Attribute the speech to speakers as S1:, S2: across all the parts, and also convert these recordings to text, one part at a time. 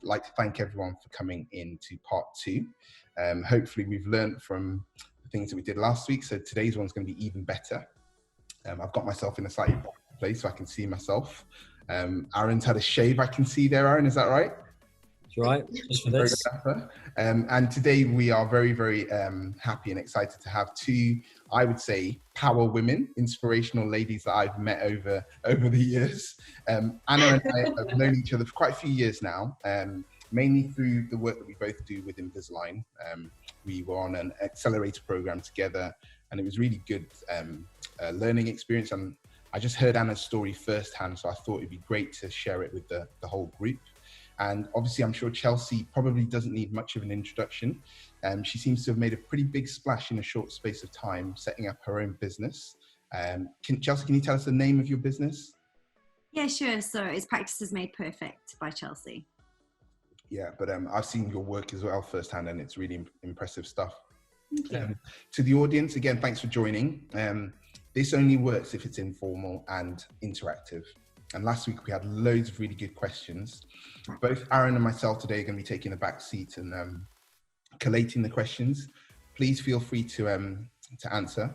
S1: like to thank everyone for coming in to part 2. Hopefully we've learned from the things that we did last week, so today's one's going to be even better. I've got myself in a slightly better place so I can see myself. Aaron's had a shave, I can see there. Aaron, is that right?
S2: That's right, just for this.
S1: And today we are very, very happy and excited to have 2, I would say, power women, inspirational ladies that I've met over the years. Anna and I have known each other for quite a few years now, mainly through the work that we both do with Invisalign. We were on an accelerator program together, and it was really good learning experience. And I just heard Anna's story firsthand, so I thought it'd be great to share it with the whole group. And obviously, I'm sure Chelsea probably doesn't need much of an introduction. She seems to have made a pretty big splash in a short space of time, setting up her own business. Chelsea, can you tell us the name of your business?
S3: Yeah, sure. So it's Practices Made Perfect by Chelsea.
S1: Yeah, but I've seen your work as well firsthand, and it's really impressive stuff.
S3: Thank you.
S1: To the audience, again, thanks for joining. This only works if it's informal and interactive. And last week we had loads of really good questions. Both Aaron and myself today are going to be taking a back seat and collating the questions. Please feel free to answer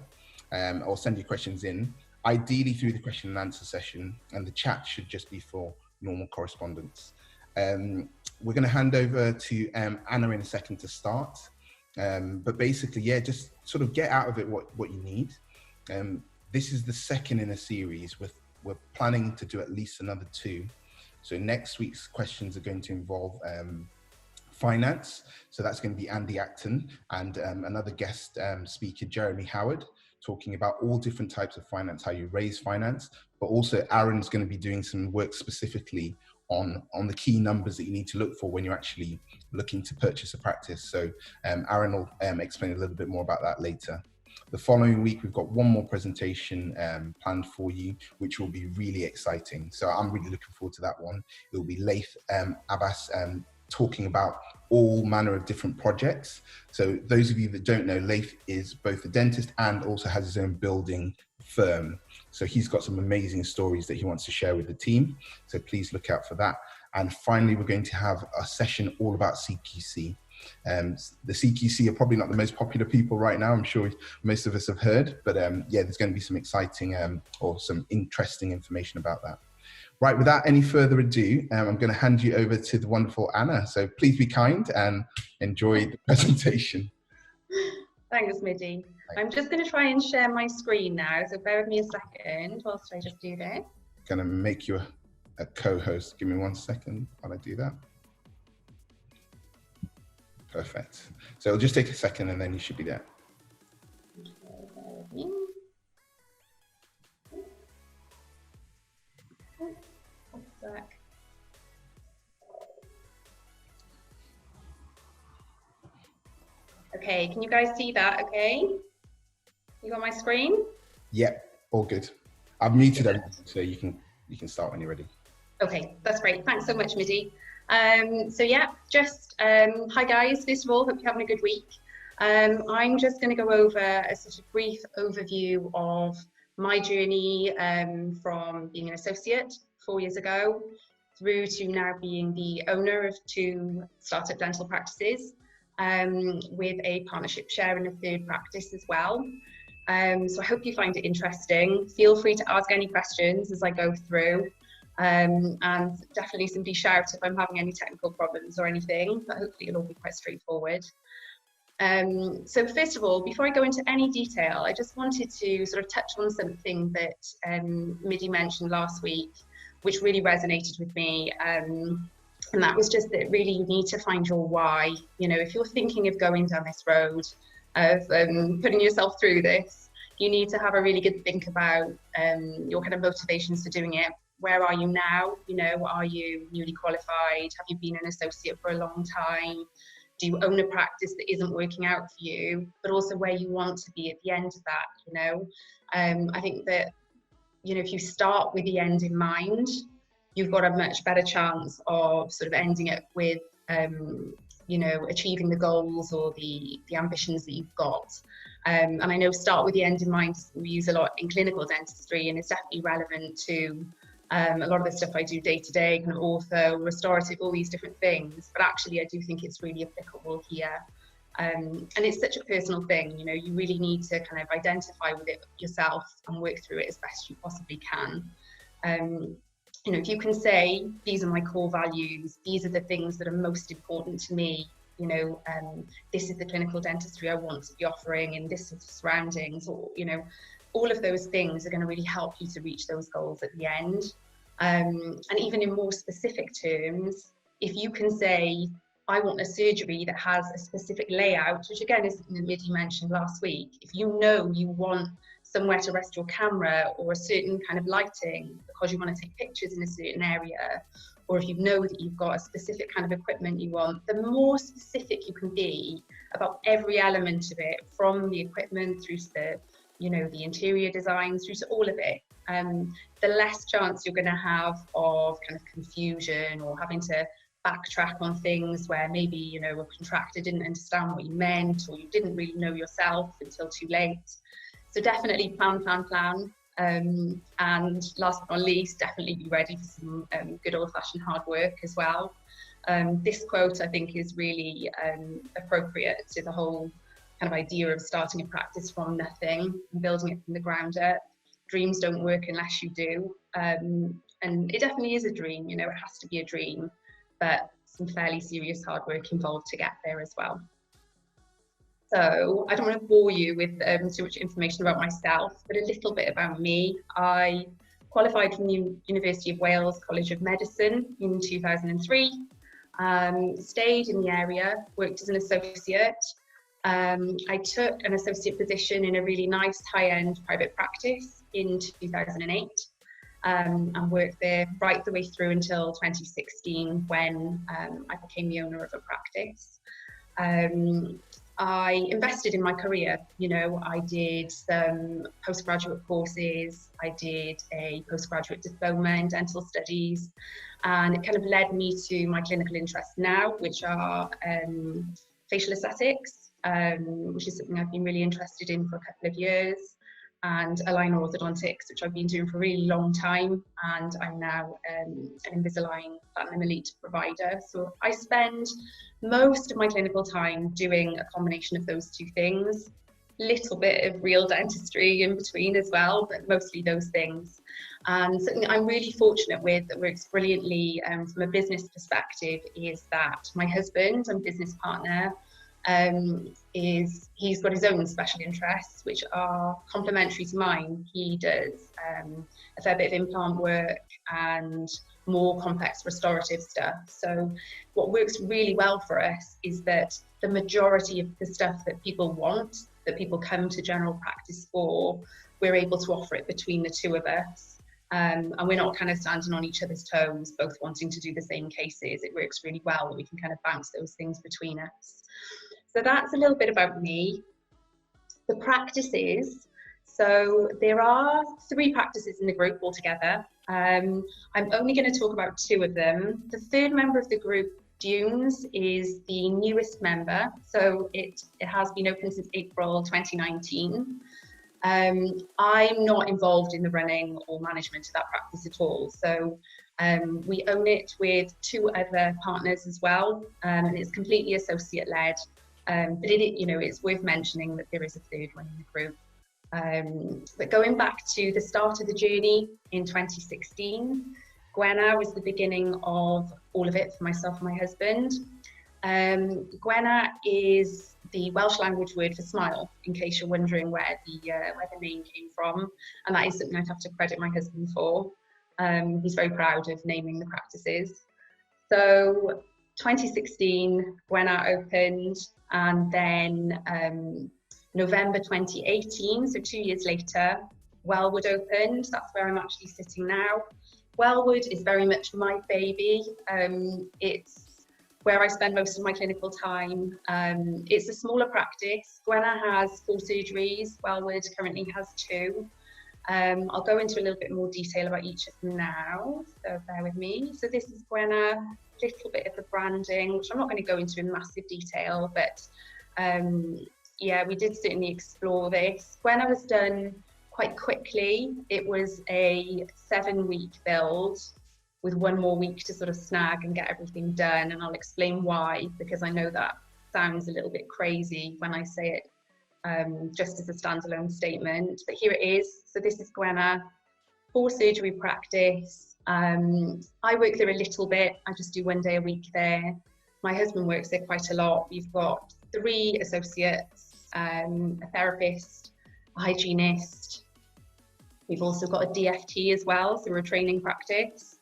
S1: or send your questions in, ideally through the question and answer session, and the chat should just be for normal correspondence. We're going to hand over to Anna in a second to start. But basically, yeah, just sort of get out of it what you need. This is the second in a series. We're planning to do at least another 2. So next week's questions are going to involve finance. So that's going to be Andy Acton and another guest speaker, Jeremy Howard, talking about all different types of finance, how you raise finance. But also Aaron's going to be doing some work specifically on the key numbers that you need to look for when you're actually looking to purchase a practice. So Aaron will explain a little bit more about that later. The following week, we've got one more presentation planned for you, which will be really exciting. So I'm really looking forward to that one. It will be Laith Abbas talking about all manner of different projects. So those of you that don't know, Laith is both a dentist and also has his own building firm. So he's got some amazing stories that he wants to share with the team. So please look out for that. And finally, we're going to have a session all about CQC. The CQC are probably not the most popular people right now, I'm sure most of us have heard, but yeah, there's going to be some exciting or some interesting information about that. Right, without any further ado, I'm going to hand you over to the wonderful Anna. So please be kind and enjoy the presentation.
S4: Thanks, Middy. I'm just going to try and share my screen now, so bear with me a second whilst I just do this.
S1: I'm going to make you a co-host. Give me 1 second while I do that. Perfect. So it'll just take a second and then you should be there.
S4: Okay, can you guys see that okay? You got my screen?
S1: Yep, all good. I've muted everything, so you can start when you're ready.
S4: Okay, that's great. Thanks so much, Middy. So yeah, just hi guys. First of all, hope you're having a good week. I'm just going to go over a sort of brief overview of my journey from being an associate 4 years ago through to now being the owner of 2 startup dental practices with a partnership share in a 3rd practice as well. So I hope you find it interesting. Feel free to ask any questions as I go through. And definitely somebody shout if I'm having any technical problems or anything, but hopefully it'll all be quite straightforward. So first of all, before I go into any detail, I just wanted to sort of touch on something that Middy mentioned last week, which really resonated with me. And that was just that really you need to find your why. You know, if you're thinking of going down this road of putting yourself through this, you need to have a really good think about your kind of motivations for doing it. Where are you now? You know, are you newly qualified? Have you been an associate for a long time? Do you own a practice that isn't working out for you? But also where you want to be at the end of that, you know? I think that, you know, if you start with the end in mind, you've got a much better chance of sort of ending it with, you know, achieving the goals or the ambitions that you've got. And I know start with the end in mind we use a lot in clinical dentistry, and it's definitely relevant to A lot of the stuff I do day to day, kind of ortho, restorative, all these different things, but actually I do think it's really applicable here. And it's such a personal thing, you know, you really need to kind of identify with it yourself and work through it as best you possibly can. You know, if you can say, these are my core values, these are the things that are most important to me, you know, this is the clinical dentistry I want to be offering, and this is the surroundings, or, you know, all of those things are going to really help you to reach those goals at the end. And even in more specific terms, if you can say, I want a surgery that has a specific layout, which again is something that Midi mentioned last week. If you know you want somewhere to rest your camera, or a certain kind of lighting because you want to take pictures in a certain area, or if you know that you've got a specific kind of equipment you want, the more specific you can be about every element of it, from the equipment through to the, you know, the interior design, through to all of it, the less chance you're going to have of kind of confusion or having to backtrack on things where maybe, you know, a contractor didn't understand what you meant, or you didn't really know yourself until too late. So definitely plan. And last but not least, definitely be ready for some good old-fashioned hard work as well. This quote I think is really appropriate to the whole kind of idea of starting a practice from nothing and building it from the ground up. Dreams don't work unless you do. And it definitely is a dream, you know, it has to be a dream, but some fairly serious hard work involved to get there as well. So I don't want to bore you with too much information about myself, but a little bit about me. I qualified from the University of Wales College of Medicine in 2003, stayed in the area, worked as an associate. I took an associate position in a really nice high-end private practice in 2008, and worked there right the way through until 2016, when I became the owner of a practice. I invested in my career, you know, I did some postgraduate courses, I did a postgraduate diploma in dental studies, and it kind of led me to my clinical interests now, which are facial aesthetics, which is something I've been really interested in for a couple of years, and aligner orthodontics, which I've been doing for a really long time, and I'm now an Invisalign Platinum Elite provider. So I spend most of my clinical time doing a combination of those two things, little bit of real dentistry in between as well, but mostly those things. And something I'm really fortunate with that works brilliantly from a business perspective is that my husband and business partner, he's got his own special interests which are complementary to mine. He does a fair bit of implant work and more complex restorative stuff. So what works really well for us is that the majority of the stuff that people want, that people come to general practice for, we're able to offer it between the two of us. And we're not kind of standing on each other's toes, both wanting to do the same cases. It works really well that we can kind of bounce those things between us. So that's a little bit about me. The practices, so there are 3 practices in the group altogether. I'm only going to talk about 2 of them. The third member of the group, Dunes, is the newest member. So it has been open since April 2019. I'm not involved in the running or management of that practice at all. So we own it with 2 other partners as well, and it's completely associate led. But it's worth mentioning that there is a third one in the group. But going back to the start of the journey in 2016, Gwenna was the beginning of all of it for myself and my husband. Gwenna is the Welsh language word for smile, in case you're wondering where the name came from, and that is something I'd have to credit my husband for. He's very proud of naming the practices. So 2016, Gwenna opened, and then November 2018, so 2 years later, Wellwood opened. That's where I'm actually sitting now. Wellwood is very much my baby. It's where I spend most of my clinical time. It's a smaller practice. Gwenna has 4 surgeries. Wellwood currently has 2. I'll go into a little bit more detail about each of them now, so bear with me. So this is Gwenna, a little bit of the branding, which I'm not going to go into in massive detail, but yeah, we did certainly explore this. Gwenna was done quite quickly. It was a 7-week build with 1 more week to sort of snag and get everything done. And I'll explain why, because I know that sounds a little bit crazy when I say it just as a standalone statement, but here it is. So this is Gwenna, 4 surgery practice. I work there a little bit. I just do 1 day a week there. My husband works there quite a lot. We've got 3 associates, a therapist, a hygienist. We've also got a DFT as well, so we're a training practice,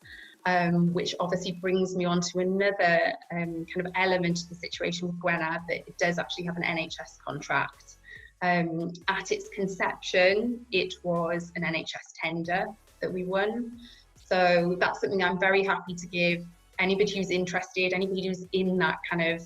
S4: which obviously brings me on to another kind of element of the situation with Gwenna, that it does actually have an NHS contract. At its conception, it was an NHS tender that we won. So that's something I'm very happy to give anybody who's interested, anybody who's in that kind of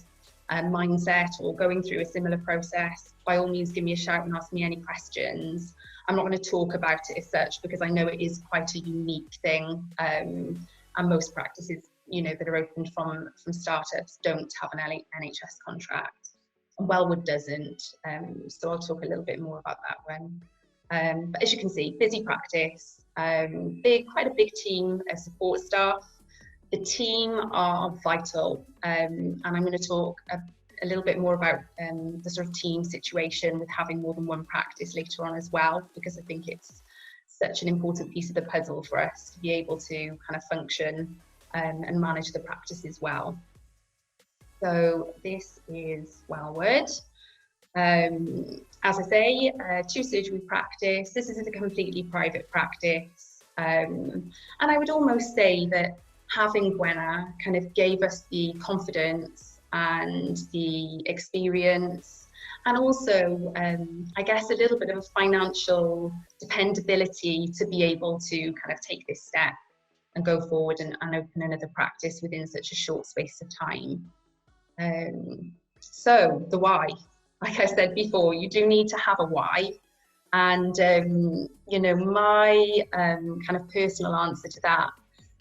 S4: mindset or going through a similar process. By all means, give me a shout and ask me any questions. I'm not going to talk about it as such, because I know it is quite a unique thing, and most practices, you know, that are opened from startups don't have an NHS contract. Wellwood doesn't, so I'll talk a little bit more about that one. But as you can see, busy practice, quite a big team of support staff. The team are vital, and I'm going to talk a little bit more about the sort of team situation with having more than 1 practice later on as well, because I think it's such an important piece of the puzzle for us to be able to kind of function and manage the practice as well. So this is Wellwood. As I say, 2 surgery practice. This is a completely private practice. And I would almost say that having Gwenna kind of gave us the confidence and the experience, and also, I guess, a little bit of a financial dependability to be able to kind of take this step and go forward and open another practice within such a short space of time. So the why, like I said before, you do need to have a why. And, you know, my kind of personal answer to that,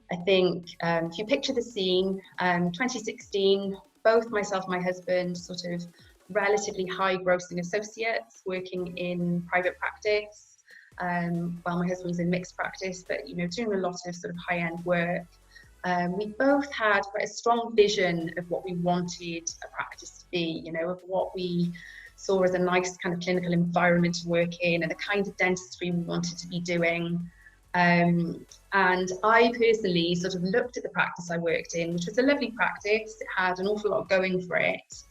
S4: I think, if you picture the scene, 2016, both myself and my husband, sort of relatively high grossing associates working in private practice, while my husband was in mixed practice, but, you know, doing a lot of sort of high-end work. We both had quite a strong vision of what we wanted a practice to be, you know, of what we saw as a nice kind of clinical environment to work in and the kind of dentistry we wanted to be doing. And I personally sort of looked at the practice I worked in, which was a lovely practice. It had an awful lot going for it.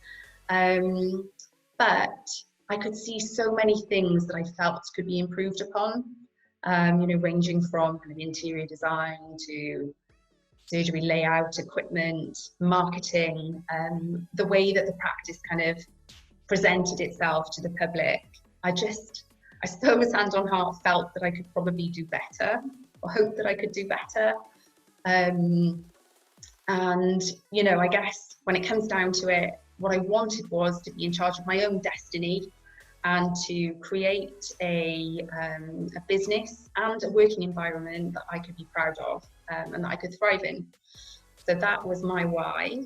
S4: But I could see so many things that I felt could be improved upon, you know, ranging from kind of interior design to surgery layout, equipment, marketing, the way that the practice kind of presented itself to the public. I suppose, hand on heart, felt that I could probably do better, or hope that I could do better. And, you know, I guess when it comes down to it, what I wanted was to be in charge of my own destiny and to create a business and a working environment that I could be proud of, and that I could thrive in. So that was my why.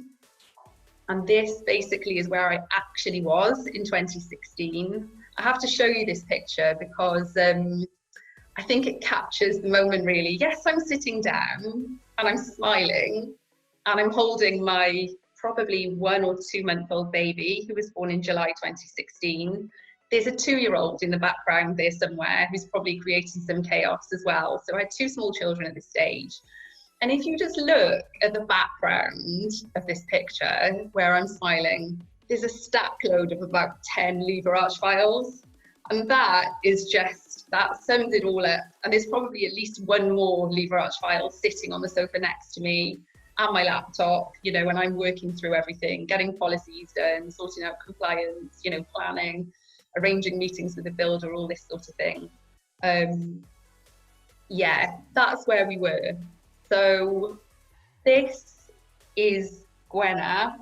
S4: And this basically is where I actually was in 2016. I have to show you this picture because I think it captures the moment really. Yes, I'm sitting down and I'm smiling and I'm holding my probably 1 or 2 month old baby who was born in July 2016. There's a 2-year-old in the background there somewhere who's probably creating some chaos as well. So I had 2 small children at this stage. And if you just look at the background of this picture where I'm smiling, there's a stack load of about 10 lever arch files. And that sums it all up. And there's probably at least 1 more lever arch file sitting on the sofa next to me and my laptop, you know, when I'm working through everything, getting policies done, sorting out compliance, you know, planning, arranging meetings with the builder, all this sort of thing. Yeah, that's where we were. So this is Gwenna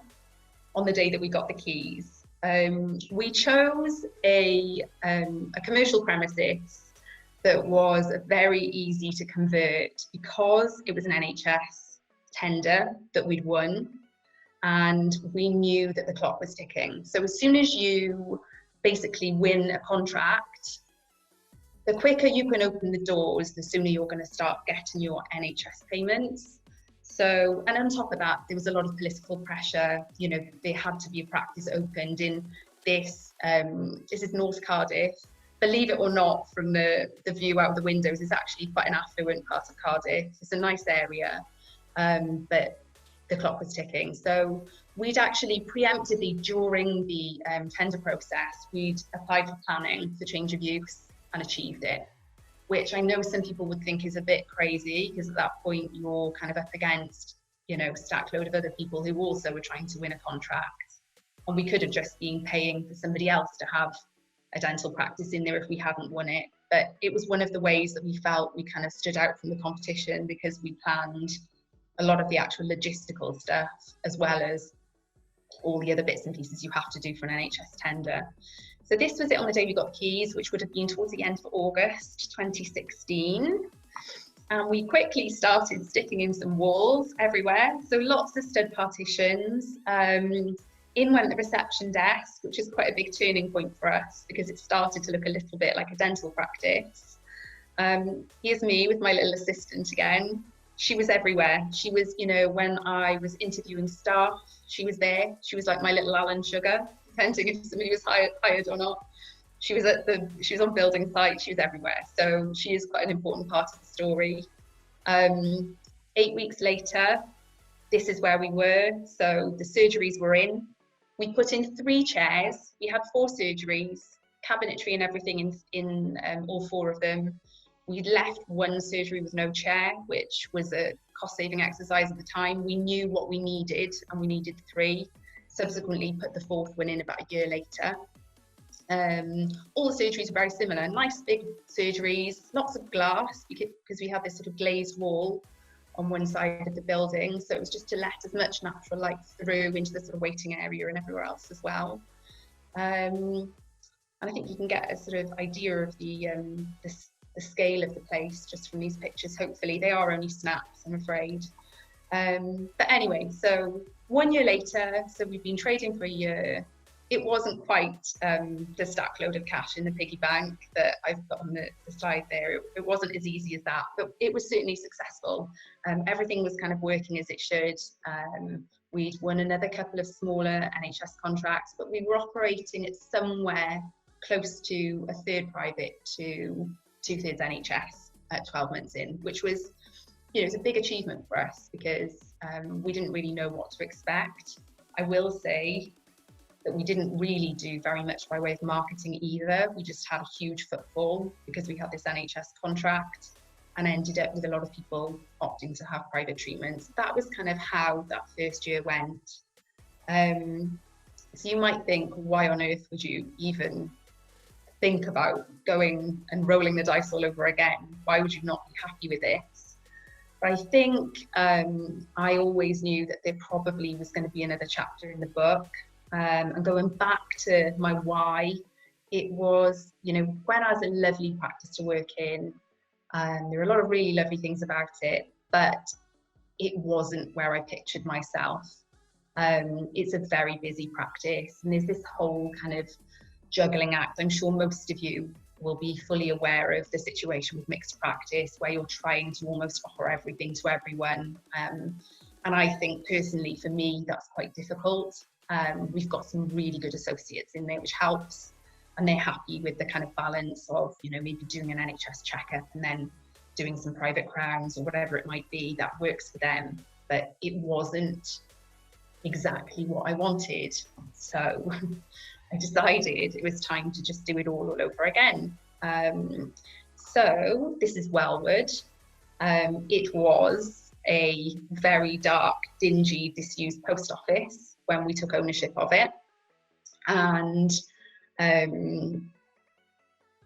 S4: on the day that we got the keys. We chose a commercial premises that was very easy to convert because it was an NHS tender that we'd won, and we knew that the clock was ticking. So as soon as you basically win a contract, the quicker you can open the doors, the sooner you're going to start getting your NHS payments. So, and on top of that, there was a lot of political pressure. You know, there had to be a practice opened in this. This is North Cardiff. Believe it or not, from the view out of the windows, it's actually quite an affluent part of Cardiff. It's a nice area, but the clock was ticking. So we'd actually preemptively, during the tender process, we'd applied for planning for change of use and achieved it, which I know some people would think is a bit crazy, because at that point you're kind of up against, you know, a stack load of other people who also were trying to win a contract. And we could have just been paying for somebody else to have a dental practice in there if we hadn't won it. But it was one of the ways that we felt we kind of stood out from the competition, because we planned a lot of the actual logistical stuff, as well as all the other bits and pieces you have to do for an NHS tender. So this was it on the day we got the keys, which would have been towards the end of August 2016. And we quickly started sticking in some walls everywhere. So lots of stud partitions. In went the reception desk, which is quite a big turning point for us, because it started to look a little bit like a dental practice. Here's me with my little assistant again. She was everywhere. She was, you know, when I was interviewing staff, she was there. She was like my little Alan Sugar, depending if somebody was hired or not. She was on building sites. She was everywhere. So she is quite an important part of the story. 8 weeks later, this is where we were. So the surgeries were in. We put in 3 chairs. We had 4 surgeries, cabinetry and everything in all 4 of them. We'd left 1 surgery with no chair, which was a cost-saving exercise at the time. We knew what we needed, and we needed 3. Subsequently put the 4th one in about a year later. All the surgeries were very similar. Nice big surgeries, lots of glass, because we had this sort of glazed wall on one side of the building. So it was just to let as much natural light through into the sort of waiting area and everywhere else as well. And I think you can get a sort of idea of the scale of the place just from these pictures. Hopefully they are only snaps, I'm afraid. But anyway, so 1 year later, so we've been trading for a year. It wasn't quite the stack load of cash in the piggy bank that I've got on the slide there. It wasn't as easy as that, but it was certainly successful. Everything was kind of working as it should. We'd won another couple of smaller NHS contracts, but we were operating at somewhere close to a third private to 2/3 NHS at 12 months in, which was, you know, it's a big achievement for us, because we didn't really know what to expect. I will say that we didn't really do very much by way of marketing either. We just had a huge footfall because we had this NHS contract, and ended up with a lot of people opting to have private treatments. That was kind of how that first year went. So you might think, why on earth would you even think about going and rolling the dice all over again? Why would you not be happy with this? But I think I always knew that there probably was going to be another chapter in the book. And going back to my why, it was, you know, when I was a lovely practice to work in, there are a lot of really lovely things about it, but it wasn't where I pictured myself. It's a very busy practice, and there's this whole kind of juggling act. I'm sure most of you will be fully aware of the situation with mixed practice, where you're trying to almost offer everything to everyone. And I think personally, for me, that's quite difficult. We've got some really good associates in there, which helps, and they're happy with the kind of balance of, you know, maybe doing an NHS checkup and then doing some private crowns or whatever it might be. That works for them, but it wasn't exactly what I wanted. So I decided it was time to just do it all over again. So this is Wellwood. It was a very dark, dingy, disused post office when we took ownership of it. And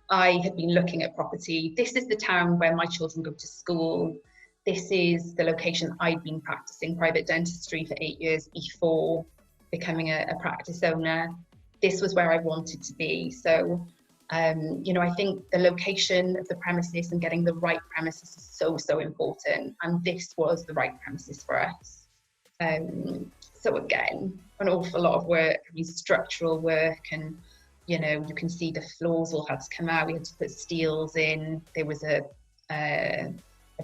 S4: I had been looking at property. This is the town where my children go to school. This is the location I'd been practicing private dentistry for 8 years before becoming a practice owner. This was where I wanted to be. So, you know, I think the location of the premises and getting the right premises is so, so important. And this was the right premises for us. So again, an awful lot of work, I mean, structural work and you know, you can see the floors all had to come out. We had to put steels in. There was a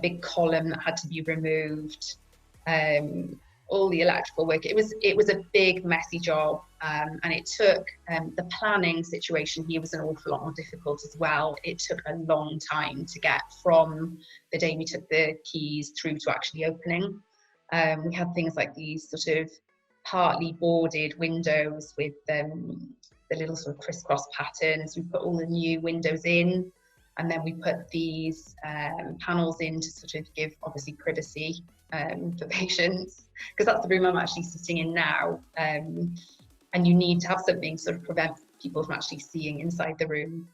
S4: big column that had to be removed. All the electrical work. It was a big, messy job, and it took the planning situation here was an awful lot more difficult as well. It took a long time to get from the day we took the keys through to actually opening. We had things like these sort of partly boarded windows with the little sort of crisscross patterns. We put all the new windows in, and then we put these panels in to sort of give obviously privacy for patients, because that's the room I'm actually sitting in now, and you need to have something to sort of prevent people from actually seeing inside the room.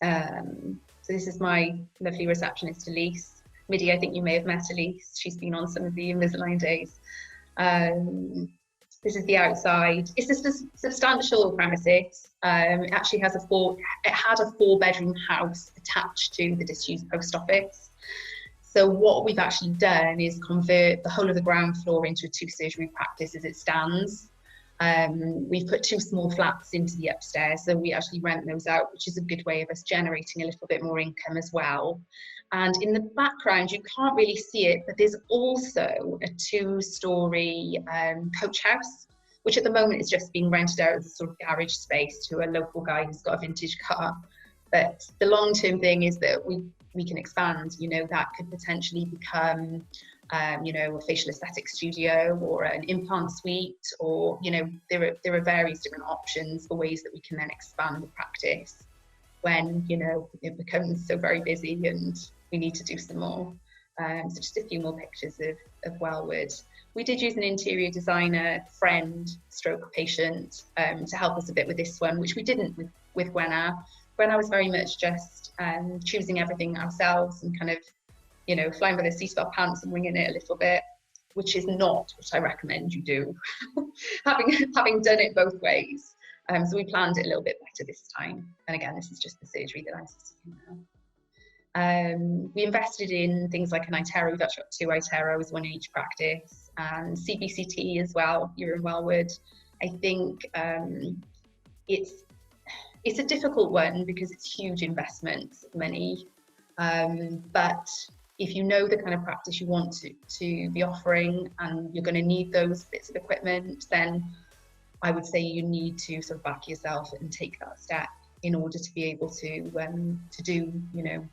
S4: So this is my lovely receptionist Elise. Midi, I think you may have met Elise. She's been on some of the Invisalign days. This is the outside. It's a substantial premises. It actually has had a 4-bedroom house attached to the disused post office. So what we've actually done is convert the whole of the ground floor into a 2-surgery practice as it stands. We've put 2 small flats into the upstairs, so we actually rent those out, which is a good way of us generating a little bit more income as well. And in the background, you can't really see it, but there's also a 2-storey coach house, which at the moment is just being rented out as a sort of garage space to a local guy who's got a vintage car. But the long-term thing is that we can expand, you know, that could potentially become, you know, a facial aesthetic studio or an implant suite, or, you know, there are various different options for ways that we can then expand the practice when, you know, it becomes so very busy and we need to do some more. So just a few more pictures of Wellwood. We did use an interior designer friend stroke patient to help us a bit with this one, which we didn't with Gwenna. Gwenna was very much just choosing everything ourselves and kind of, you know, flying by the seat of our pants and winging it a little bit, which is not what I recommend you do, having done it both ways. So we planned it a little bit better this time. And again, this is just the surgery that I'm sitting in now. We invested in things like an iTero. We've actually got 2 iTeros, 1 in each practice, and CBCT as well here in Wellwood. I think it's a difficult one because it's huge investments of money. But if you know the kind of practice you want to be offering and you're going to need those bits of equipment, then I would say you need to sort of back yourself and take that step in order to be able to do, you know,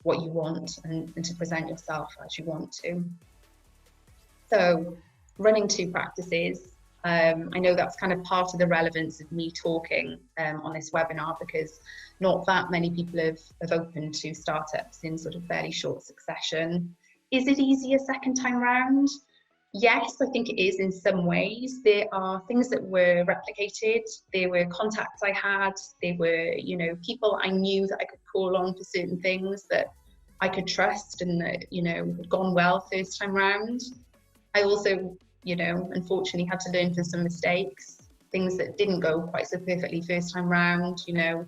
S4: what you want and to present yourself as you want to. So running 2 practices, I know that's kind of part of the relevance of me talking on this webinar, because not that many people have opened 2 startups in sort of fairly short succession. Is it easier second time round? Yes, I think it is in some ways. There are things that were replicated. There were contacts I had. There were, you know, people I knew that I could call on for certain things that I could trust and that, you know, had gone well first time round. I also, you know, unfortunately had to learn from some mistakes, things that didn't go quite so perfectly first time round. You know,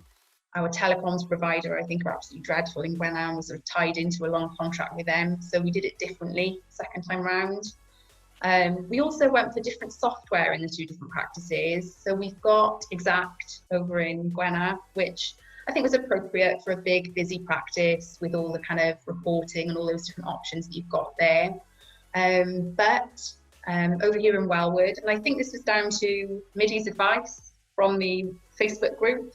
S4: our telecoms provider, I think, are absolutely dreadful in Gwenna, was sort of tied into a long contract with them. So we did it differently second time round. We also went for different software in the 2 different practices. So we've got Exact over in Gwenna, which I think was appropriate for a big, busy practice with all the kind of reporting and all those different options that you've got there. But over here in Wellwood, and I think this was down to Midi's advice from the Facebook group,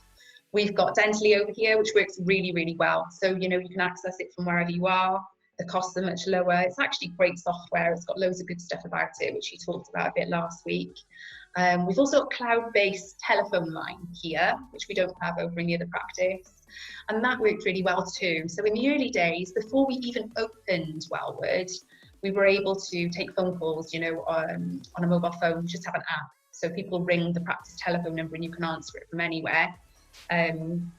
S4: we've got Dentistry over here, which works really, really well. So, you know, you can access it from wherever you are. The costs are much lower. It's actually great software. It's got loads of good stuff about it, which you talked about a bit last week. We've also got cloud-based telephone line here, which we don't have over in the other practice. And that worked really well too. So in the early days, before we even opened Wellwood, we were able to take phone calls, you know, on a mobile phone. We just have an app. So people ring the practice telephone number and you can answer it from anywhere. And,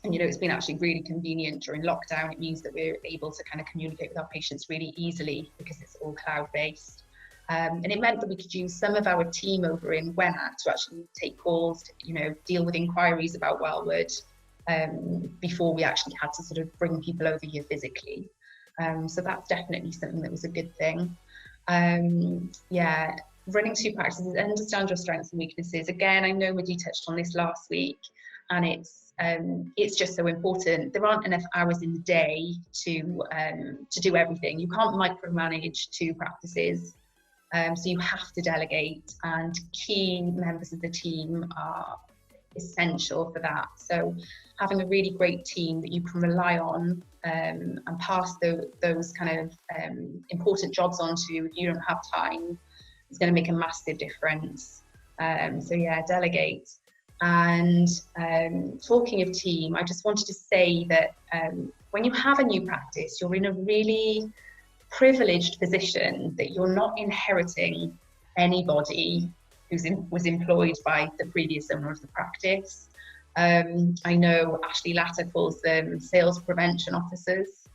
S4: you know, it's been actually really convenient during lockdown. It means that we're able to kind of communicate with our patients really easily because it's all cloud-based. And it meant that we could use some of our team over in Gwenna to actually take calls, to, you know, deal with inquiries about Wellwood before we actually had to sort of bring people over here physically. So that's definitely something that was a good thing. Yeah, running 2 practices, understand your strengths and weaknesses. Again, I know Midi touched on this last week, and it's just so important. There aren't enough hours in the day to do everything. You can't micromanage 2 practices, so you have to delegate, and key members of the team are essential for that. So having a really great team that you can rely on and pass those kind of important jobs on to if you don't have time is going to make a massive difference. So yeah, delegate. And talking of team, I just wanted to say that when you have a new practice, you're in a really privileged position that you're not inheriting anybody was employed by the previous owner of the practice. I know Ashley Latter calls them sales prevention officers.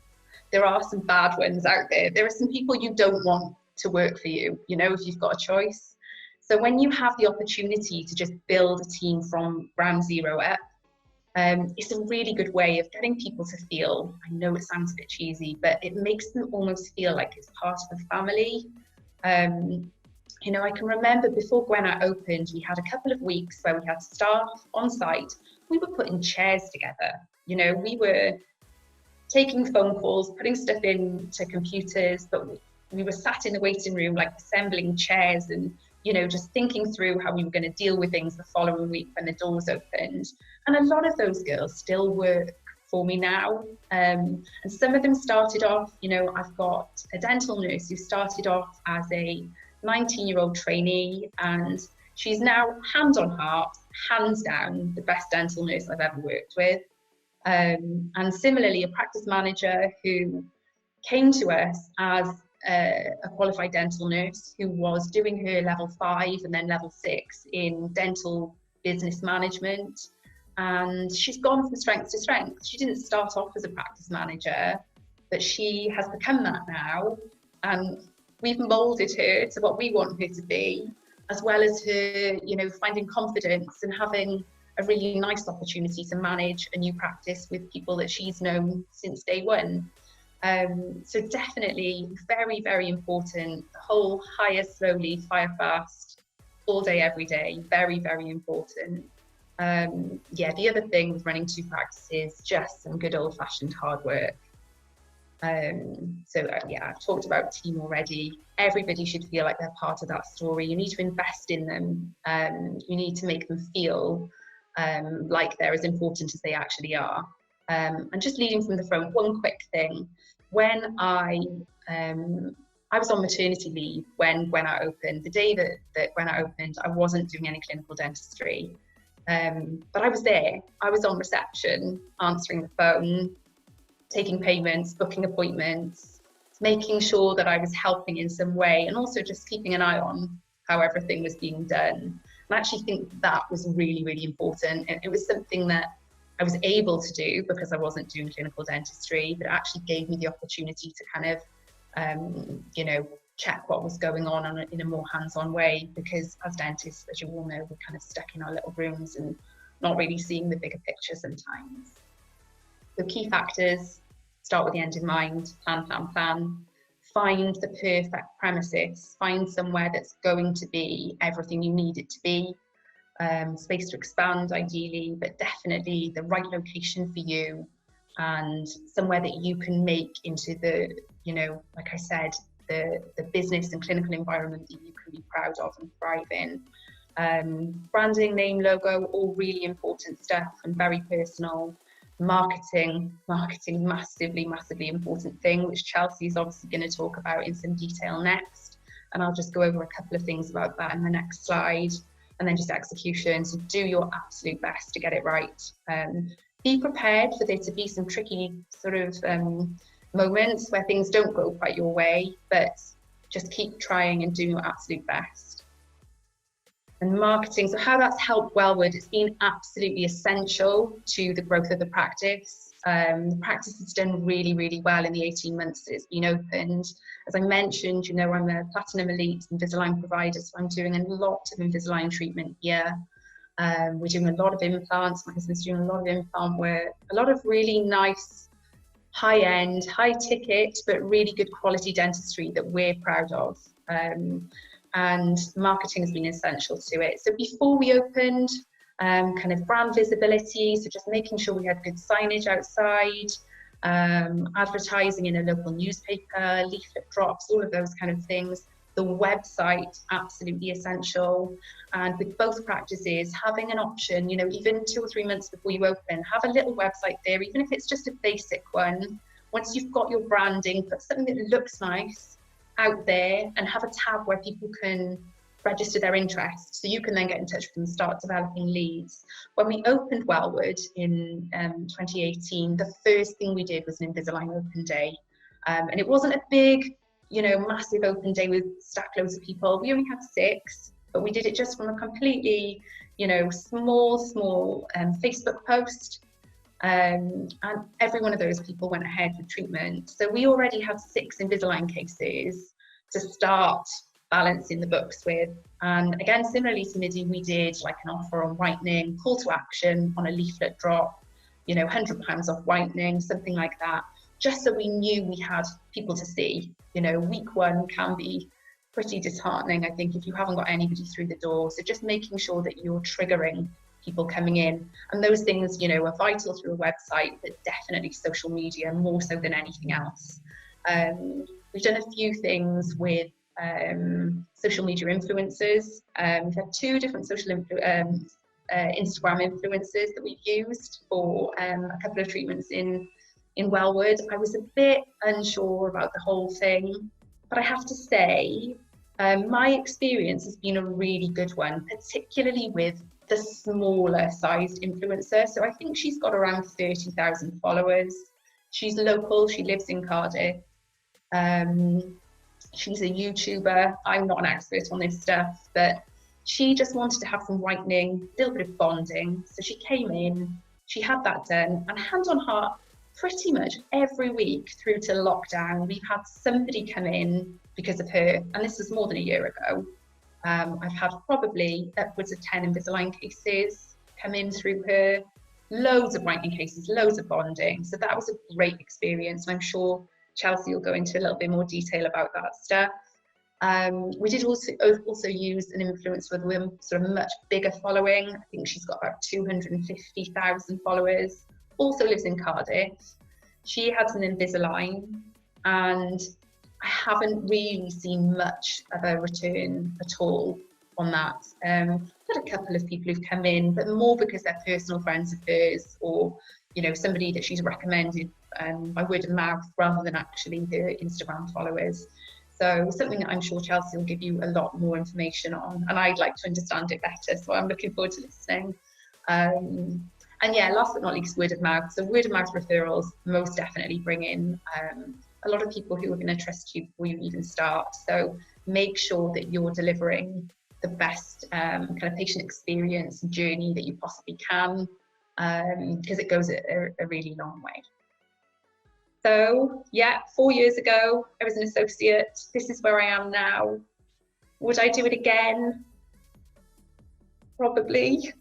S4: There are some bad ones out there. There are some people you don't want to work for you, you know, if you've got a choice. So when you have the opportunity to just build a team from ground zero up, it's a really good way of getting people to feel, I know it sounds a bit cheesy, but it makes them almost feel like it's part of the family. You know, I can remember before Gwenat opened, we had a couple of weeks where we had staff on site. We were putting chairs together. You know, we were taking phone calls, putting stuff into computers, but we were sat in the waiting room, like assembling chairs and, you know, just thinking through how we were going to deal with things the following week when the doors opened. And a lot of those girls still work for me now. And some of them started off, you know, I've got a dental nurse who started off as a 19-year-old trainee, and she's now, hand on heart, hands down, the best dental nurse I've ever worked with. And similarly, a practice manager who came to us as a qualified dental nurse who was doing her level 5 and then level 6 in dental business management. And she's gone from strength to strength. She didn't start off as a practice manager, but she has become that now. And we've molded her to what we want her to be, as well as her, you know, finding confidence and having a really nice opportunity to manage a new practice with people that she's known since day one. So definitely very, very important. The whole hire slowly, fire fast, all day, every day, very, very important. Yeah, the other thing with running 2 practices, just some good old fashioned hard work. Yeah, I've talked about team already. Everybody should feel like they're part of that story. You need to invest in them. You need to make them feel like they're as important as they actually are. And just leading from the front, one quick thing. When I was on maternity leave when Gwenat opened, the day that Gwenat opened, I wasn't doing any clinical dentistry. But I was there. I was on reception, answering the phone, taking payments, booking appointments, making sure that I was helping in some way, and also just keeping an eye on how everything was being done. And I actually think that was really, really important. It was something that I was able to do because I wasn't doing clinical dentistry, but it actually gave me the opportunity to kind of, you know, check what was going on in a more hands-on way, because as dentists, as you all know, we're kind of stuck in our little rooms and not really seeing the bigger picture sometimes. So key factors, start with the end in mind, plan, plan, plan. Find the perfect premises, find somewhere that's going to be everything you need it to be. Space to expand ideally, but definitely the right location for you, and somewhere that you can make into the, you know, like I said, the business and clinical environment that you can be proud of and thrive in. Branding, name, logo, all really important stuff and very personal. Marketing, massively, massively important thing, which Chelsea is obviously going to talk about in some detail next. And I'll just go over a couple of things about that in the next slide. And then just execution. So do your absolute best to get it right. Be prepared for there to be some tricky sort of moments where things don't go quite your way, but just keep trying and doing your absolute best. And marketing, so how that's helped Wellwood, it's been absolutely essential to the growth of the practice. The practice has done really, really well in the 18 months that it's been opened. As I mentioned, you know, I'm a Platinum Elite Invisalign provider, so I'm doing a lot of Invisalign treatment here. We're doing a lot of implants. My husband's doing a lot of implant work, a lot of really nice, high-end, high-ticket, but really good quality dentistry that we're proud of. and marketing has been essential to it. So before we opened, kind of brand visibility, so just making sure we had good signage outside, advertising in a local newspaper, leaflet drops, all of those kind of things. The website, absolutely essential. And with both practices, having an option, you know, even 2 or 3 months before you open, have a little website there, even if it's just a basic one. Once you've got your branding, put something that looks nice out there and have a tab where people can register their interest, so you can then get in touch with them and start developing leads. When we opened Wellwood in 2018, the first thing we did was an Invisalign open day, and it wasn't a big, you know, massive open day with stack loads of people. We only had 6, but we did it just from a completely, you know, small Facebook post, and every one of those people went ahead with treatment. So we already had 6 Invisalign cases to start balancing the books with. And again, similarly to Midi, we did like an offer on whitening, call to action on a leaflet drop, you know, £100 off whitening, something like that, just so we knew we had people to see. You know, week 1 can be pretty disheartening, I think, if you haven't got anybody through the door. So just making sure that you're triggering people coming in, and those things, you know, are vital through a website, but definitely social media more so than anything else. We've done a few things with social media influencers. We've had 2 different social Instagram influencers that we've used for a couple of treatments in Wellwood. I was a bit unsure about the whole thing, but I have to say my experience has been a really good one, particularly with the smaller sized influencer. So I think she's got around 30,000 followers. She's local, she lives in Cardiff. She's a YouTuber. I'm not an expert on this stuff, but she just wanted to have some whitening, a little bit of bonding. So she came in, she had that done, and hand on heart, pretty much every week through to lockdown, we've had somebody come in because of her, and this was more than a year ago. I've had probably upwards of 10 Invisalign cases come in through her, loads of whitening cases, loads of bonding. So that was a great experience. I'm sure Chelsea will go into a little bit more detail about that stuff. We did also use an influencer with a sort of much bigger following. I think she's got about 250,000 followers, also lives in Cardiff. She had an Invisalign, and I haven't really seen much of a return at all on that. I've had a couple of people who've come in, but more because they're personal friends of hers, or, you know, somebody that she's recommended by word of mouth rather than actually her Instagram followers. So something that I'm sure Chelsea will give you a lot more information on, and I'd like to understand it better, so I'm looking forward to listening. And yeah, last but not least, word of mouth. So word of mouth referrals most definitely bring in a lot of people who are going to trust you before you even start. So make sure that you're delivering the best kind of patient experience and journey that you possibly can, because it goes a really long way. So yeah, 4 years ago, I was an associate. This is where I am now. Would I do it again? Probably,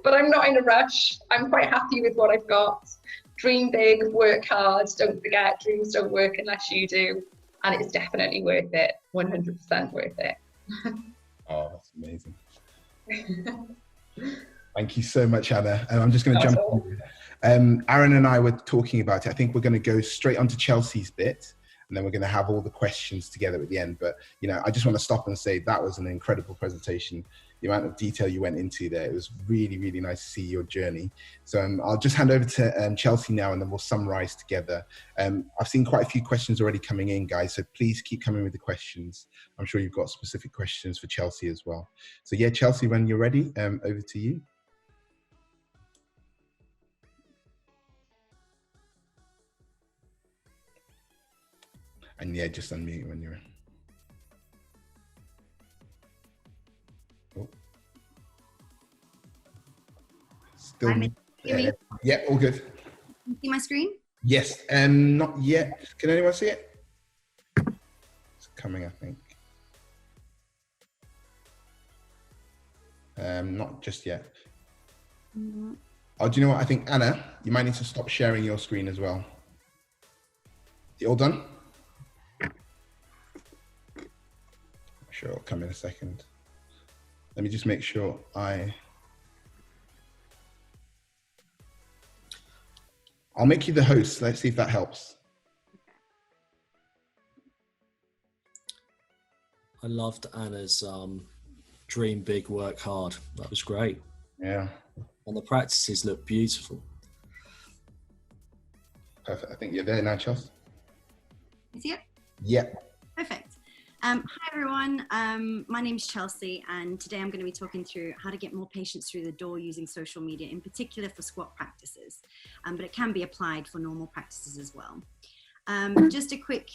S4: but I'm not in a rush. I'm quite happy with what I've got. Dream big, work hard. Don't forget, dreams don't work unless you do. And it's definitely worth it, 100% worth it.
S1: Oh, that's amazing. Thank you so much, Anna. I'm just going to jump in. Aaron and I were talking about it. I think we're going to go straight onto Chelsea's bit, and then we're going to have all the questions together at the end. But, you know, I just want to stop and say that was an incredible presentation. The amount of detail you went into there, it was really, really nice to see your journey. So I'll just hand over to Chelsea now, and then we'll summarize together. I've seen quite a few questions already coming in, guys, so please keep coming with the questions. I'm sure you've got specific questions for Chelsea as well. So yeah, Chelsea, when you're ready, over to you. And yeah, just unmute when you're... Oh. Still... yeah, all good.
S3: Can you see my screen?
S1: Yes, not yet. Can anyone see it? It's coming, I think. Not just yet. Mm-hmm. Oh, do you know what? I think, Anna, you might need to stop sharing your screen as well. You all done? Sure, I'll come in a second. Let me just make sure I'll make you the host. Let's see if that helps.
S2: I loved Anna's dream big, work hard. That was great.
S1: Yeah.
S2: And the practices look beautiful.
S1: Perfect. I think you're there now, Chelsea.
S3: Is it?
S1: Yeah.
S3: Perfect. Hi everyone, my name's Chelsea, and today I'm going to be talking through how to get more patients through the door using social media, in particular for squat practices, but it can be applied for normal practices as well. Just a quick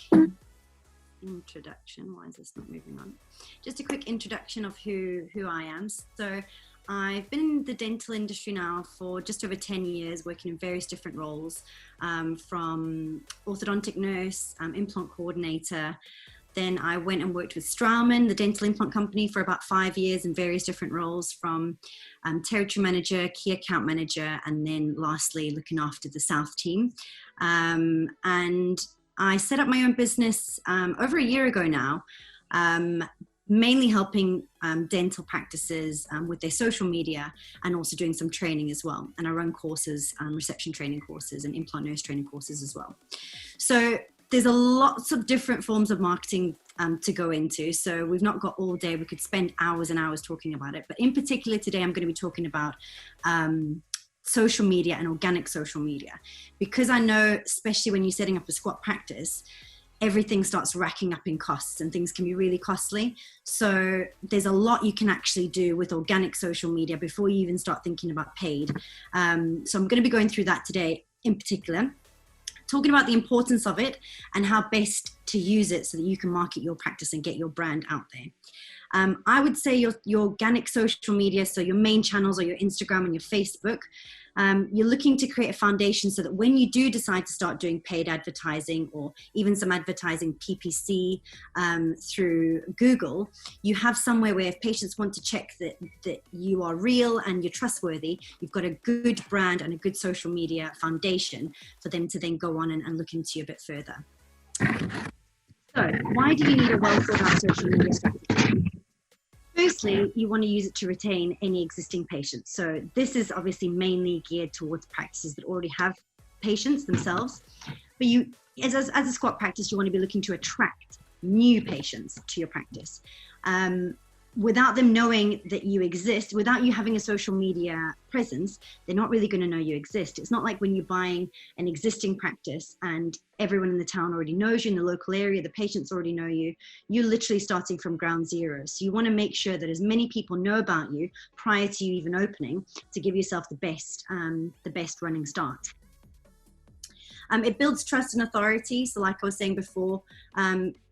S3: introduction. Why is this not moving on? Just a quick introduction of who I am. So I've been in the dental industry now for just over 10 years, working in various different roles, from orthodontic nurse, implant coordinator. Then I went and worked with Straumann, the dental implant company, for about 5 years in various different roles, from territory manager, key account manager, and then lastly, looking after the South team. And I set up my own business over a year ago now, mainly helping dental practices with their social media, and also doing some training as well. And I run courses, reception training courses and implant nurse training courses as well. So there's lots of different forms of marketing to go into. So we've not got all day. We could spend hours and hours talking about it. But in particular today, I'm going to be talking about social media and organic social media, because I know, especially when you're setting up a squat practice, everything starts racking up in costs and things can be really costly. So there's a lot you can actually do with organic social media before you even start thinking about paid. So I'm going to be going through that today in particular, talking about the importance of it and how best to use it so that you can market your practice and get your brand out there. I would say your organic social media, so your main channels are your Instagram and your Facebook. You're looking to create a foundation so that when you do decide to start doing paid advertising or even some advertising PPC through Google, you have somewhere where if patients want to check that you are real and you're trustworthy, you've got a good brand and a good social media foundation for them to then go on and look into you a bit further. So why do you need a well thought out social media strategy? Firstly, you want to use it to retain any existing patients. So this is obviously mainly geared towards practices that already have patients themselves. But you, as a squat practice, you want to be looking to attract new patients to your practice. Without them knowing that you exist, without you having a social media presence, they're not really going to know you exist. It's not like when you're buying an existing practice and everyone in the town already knows you, in the local area, the patients already know you. You're literally starting from ground zero. So you want to make sure that as many people know about you prior to you even opening, to give yourself the best running start. It builds trust and authority. So like I was saying before,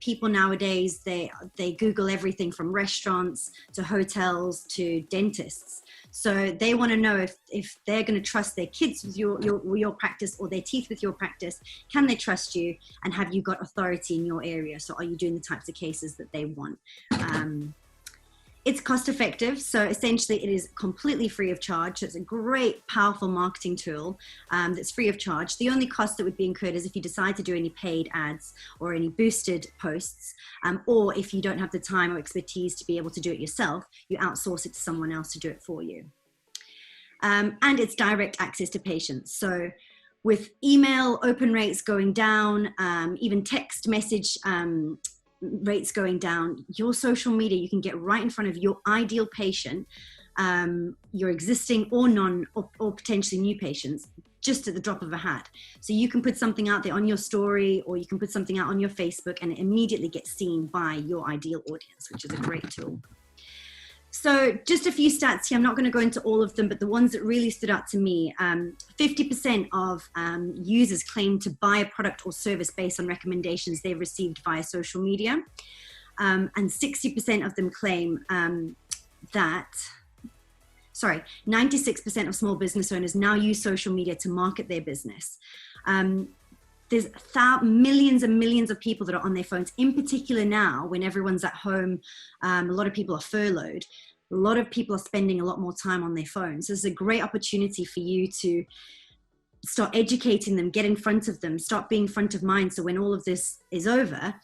S3: people nowadays, they Google everything from restaurants to hotels to dentists. So they want to know if they're going to trust their kids with your practice or their teeth with your practice. Can they trust you, and have you got authority in your area? So are you doing the types of cases that they want? It's cost effective, so essentially it is completely free of charge. So it's a great, powerful marketing tool that's free of charge. The only cost that would be incurred is if you decide to do any paid ads or any boosted posts, or if you don't have the time or expertise to be able to do it yourself, you outsource it to someone else to do it for you. And it's direct access to patients. So with email open rates going down, even text message rates going down, your social media, you can get right in front of your ideal patient, your existing or or potentially new patients, just at the drop of a hat. So you can put something out there on your story, or you can put something out on your Facebook, and it immediately gets seen by your ideal audience, which is a great tool. So just a few stats here. I'm not going to go into all of them, but the ones that really stood out to me, 50% of users claim to buy a product or service based on recommendations they've received via social media. And 60% of them claim 96% of small business owners now use social media to market their business. There's millions and millions of people that are on their phones, in particular now when everyone's at home. A lot of people are furloughed. A lot of people are spending a lot more time on their phones. So it's a great opportunity for you to start educating them, get in front of them, start being front of mind. So when all of this is over,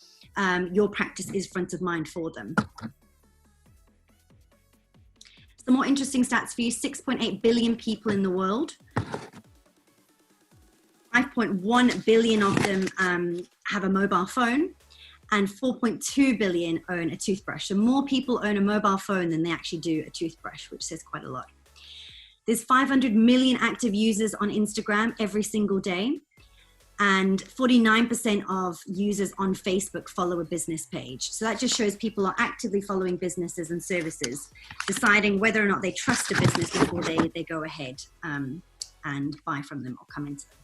S3: your practice is front of mind for them. Some more interesting stats for you: 6.8 billion people in the world. 5.1 billion of them have a mobile phone, and 4.2 billion own a toothbrush. So more people own a mobile phone than they actually do a toothbrush, which says quite a lot. There's 500 million active users on Instagram every single day, and 49% of users on Facebook follow a business page. So that just shows people are actively following businesses and services, deciding whether or not they trust a business before they go ahead and buy from them or come into them.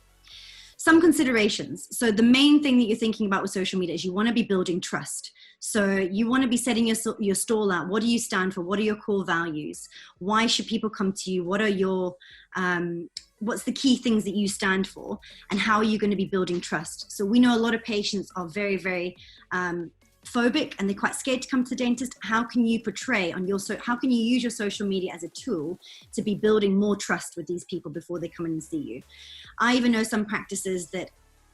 S3: Some considerations. So the main thing that you're thinking about with social media is you want to be building trust. So you want to be setting your stall out. What do you stand for? What are your core values? Why should people come to you? What are your, what's the key things that you stand for? And how are you going to be building trust? So we know a lot of patients are very, very phobic, and they're quite scared to come to the dentist. How can you portray on your, how can you use your social media as a tool to be building more trust with these people before they come in and see you? I even know some practices that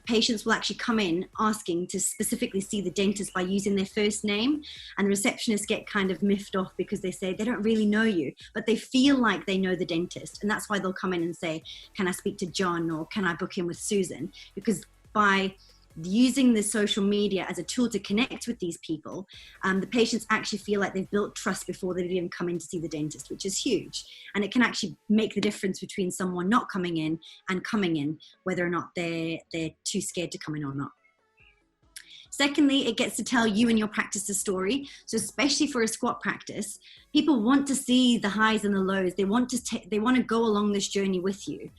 S3: patients will actually come in asking to specifically see the dentist by using their first name, and the receptionists get kind of miffed off because they say they don't really know you, but they feel like they know the dentist. And that's why they'll come in and say, can I speak to John, or can I book in with Susan? Because by using the social media as a tool to connect with these people, the patients actually feel like they've built trust before they've even come in to see the dentist, which is huge. And it can actually make the difference between someone not coming in and coming in, whether or not they're too scared to come in or not. Secondly, it gets to tell you and your practice's story. So especially for a squat practice, people want to see the highs and the lows. They want to go along this journey with you.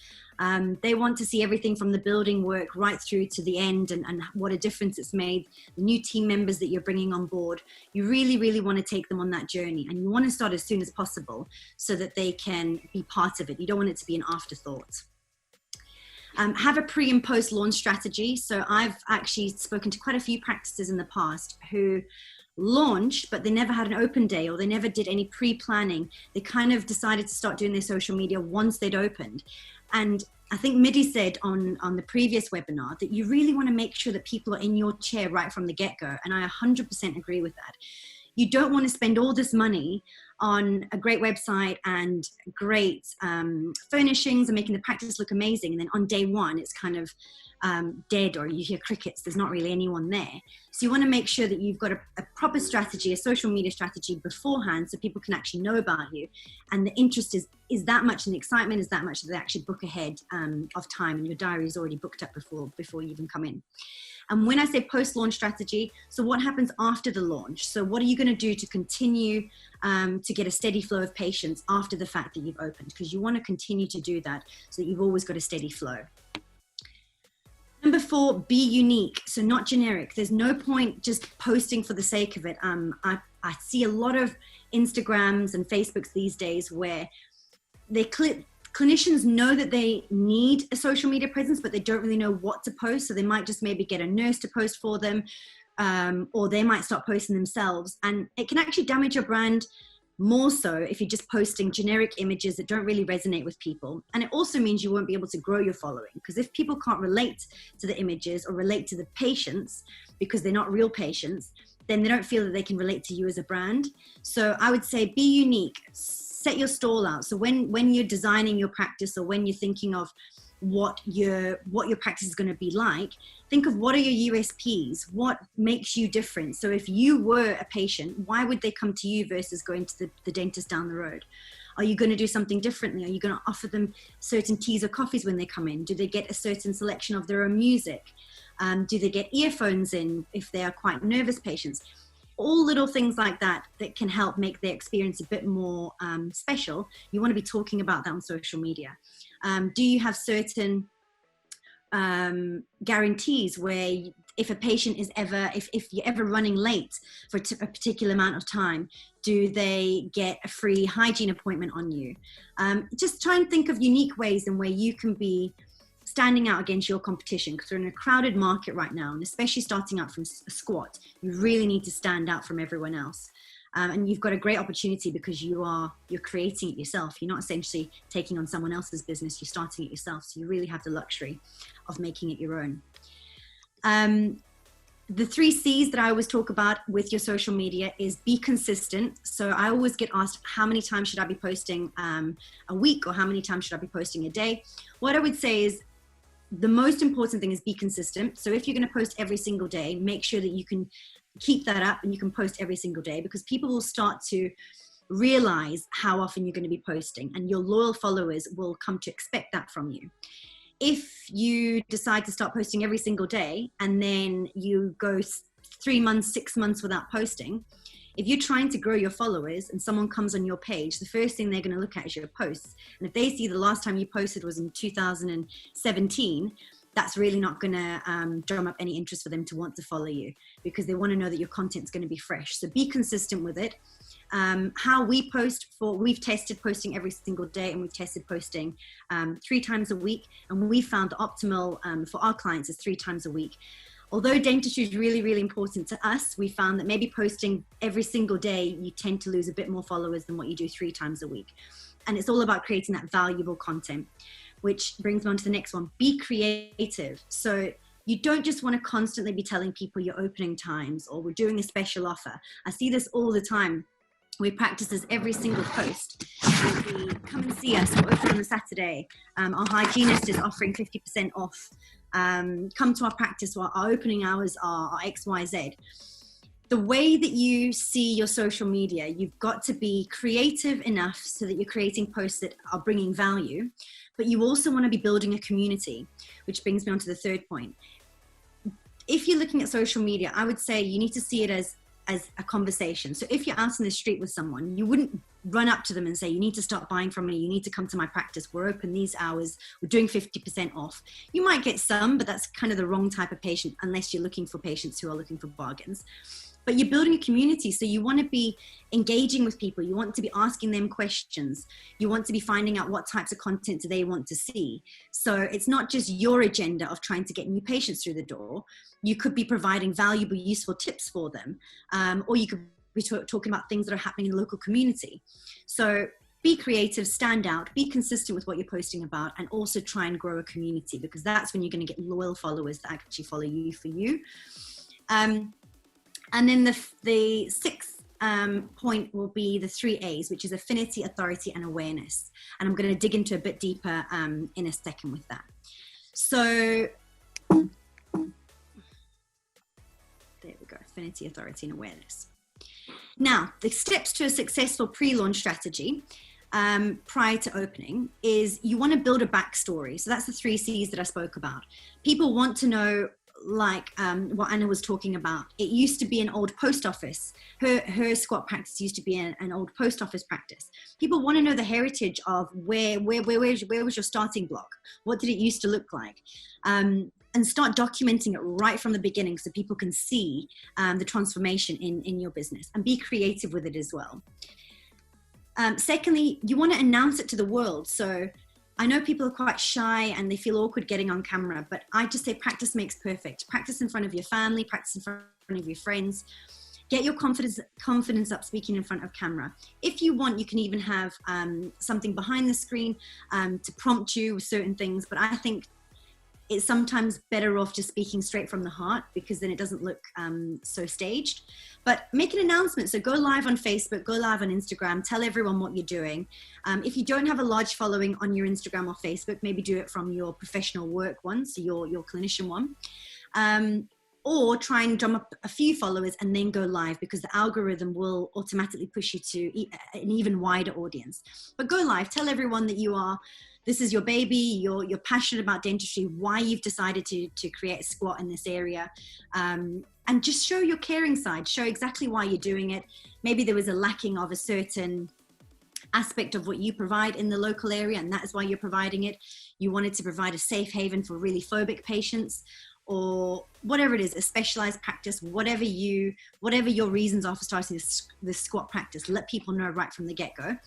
S3: They want to see everything from the building work right through to the end, and what a difference it's made, the new team members that you're bringing on board. You really, really want to take them on that journey, and you want to start as soon as possible so that they can be part of it. You don't want it to be an afterthought. Have a pre and post launch strategy. So I've actually spoken to quite a few practices in the past who launched, but they never had an open day, or they never did any pre-planning. They kind of decided to start doing their social media once they'd opened. And I think Midi said on the previous webinar that you really want to make sure that people are in your chair right from the get-go. And I 100% agree with that. You don't want to spend all this money on a great website and great furnishings and making the practice look amazing, and then on day one it's kind of dead, or you hear crickets, there's not really anyone there. So you want to make sure that you've got a proper strategy, a social media strategy beforehand, so people can actually know about you, and the interest is that much, and the excitement is that much that they actually book ahead of time, and your diary is already booked up before you even come in. And when I say post-launch strategy, so what happens after the launch? So what are you going to do to continue to get a steady flow of patients after the fact that you've opened? Because you want to continue to do that so that you've always got a steady flow. Number 4, be unique. So not generic. There's no point just posting for the sake of it. I see a lot of Instagrams and Facebooks these days where clinicians know that they need a social media presence, but they don't really know what to post. So they might just maybe get a nurse to post for them, or they might start posting themselves. And it can actually damage your brand more so if you're just posting generic images that don't really resonate with people. And it also means you won't be able to grow your following, because if people can't relate to the images or relate to the patients because they're not real patients, then they don't feel that they can relate to you as a brand. So I would say be unique. Set your stall out. So when you're designing your practice, or when you're thinking of what your practice is going to be like, think of what are your USPs, what makes you different. So if you were a patient, why would they come to you versus going to the dentist down the road? Are you going to do something differently? Are you going to offer them certain teas or coffees when they come in? Do they get a certain selection of their own music? Do they get earphones in if they are quite nervous patients? All little things like that that can help make their experience a bit more special. You want to be talking about that on social media. Do you have certain guarantees where if a patient is if you're ever running late for a particular amount of time, do they get a free hygiene appointment on you? Just try and think of unique ways in where you can be standing out against your competition, because we're in a crowded market right now, and especially starting out from a squat, you really need to stand out from everyone else. And you've got a great opportunity because you're creating it yourself. You're not essentially taking on someone else's business, you're starting it yourself. So you really have the luxury of making it your own. The 3 C's that I always talk about with your social media is be consistent. So I always get asked, how many times should I be posting a week, or how many times should I be posting a day? What I would say is the most important thing is be consistent. So if you're going to post every single day, make sure that you can keep that up and you can post every single day, because people will start to realize how often you're going to be posting, and your loyal followers will come to expect that from you. If you decide to start posting every single day and then you go 3 months, 6 months without posting, if you're trying to grow your followers and someone comes on your page, the first thing they're going to look at is your posts. And if they see the last time you posted was in 2017, that's really not going to drum up any interest for them to want to follow you, because they want to know that your content's going to be fresh. So be consistent with it. How we post, we've tested posting every single day, and we've tested posting 3 times a week. And we found the optimal for our clients is 3 times a week. Although dentistry is really, really important to us, we found that maybe posting every single day, you tend to lose a bit more followers than what you do 3 times a week. And it's all about creating that valuable content, which brings me on to the next one. Be creative. So you don't just want to constantly be telling people your opening times or we're doing a special offer. I see this all the time. We practice this every single post. We come and see us. We're open on a Saturday. Our hygienist is offering 50% off. Come to our practice. Our opening hours are XYZ. The way that you see your social media, you've got to be creative enough so that you're creating posts that are bringing value, but you also want to be building a community, which brings me on to the third point. If you're looking at social media, I would say you need to see it as a conversation. So if you're out in the street with someone, you wouldn't run up to them and say, you need to start buying from me. You need to come to my practice. We're open these hours. We're doing 50% off. You might get some, but that's kind of the wrong type of patient unless you're looking for patients who are looking for bargains. But you're building a community. So you want to be engaging with people. You want to be asking them questions. You want to be finding out what types of content do they want to see. So it's not just your agenda of trying to get new patients through the door. You could be providing valuable, useful tips for them. Or you could be talking about things that are happening in the local community. So be creative, stand out, be consistent with what you're posting about, and also try and grow a community, because that's when you're going to get loyal followers that actually follow you for you. And then the sixth point will be the 3 A's, which is affinity, authority, and awareness. And I'm going to dig into a bit deeper in a second with that. So there we go, affinity, authority, and awareness. Now, the steps to a successful pre-launch strategy prior to opening is you want to build a backstory. So that's the 3 C's that I spoke about. People want to know, like what Anna was talking about. It used to be an old post office. Her squat practice used to be an old post office practice. People want to know the heritage of where was your starting block? What did it used to look like? And start documenting it right from the beginning so people can see the transformation in your business, and be creative with it as well. Secondly, you want to announce it to the world. So I know people are quite shy and they feel awkward getting on camera, but I just say practice makes perfect. Practice in front of your family, practice in front of your friends. Get your confidence up speaking in front of camera. If you want, you can even have something behind the screen to prompt you with certain things, but I think it's sometimes better off just speaking straight from the heart, because then it doesn't look so staged. But make an announcement. So go live on Facebook, go live on Instagram, tell everyone what you're doing. If you don't have a large following on your Instagram or Facebook, maybe do it from your professional work one, so your clinician one. Or try and drum up a few followers and then go live, because the algorithm will automatically push you to an even wider audience. But go live, tell everyone that this is your baby, you're passionate about dentistry, why you've decided to create a squat in this area. And just show your caring side, show exactly why you're doing it. Maybe there was a lacking of a certain aspect of what you provide in the local area, and that is why you're providing it. You wanted to provide a safe haven for really phobic patients, or whatever it is, a specialized practice, whatever your reasons are for starting this squat practice, let people know right from the get-go.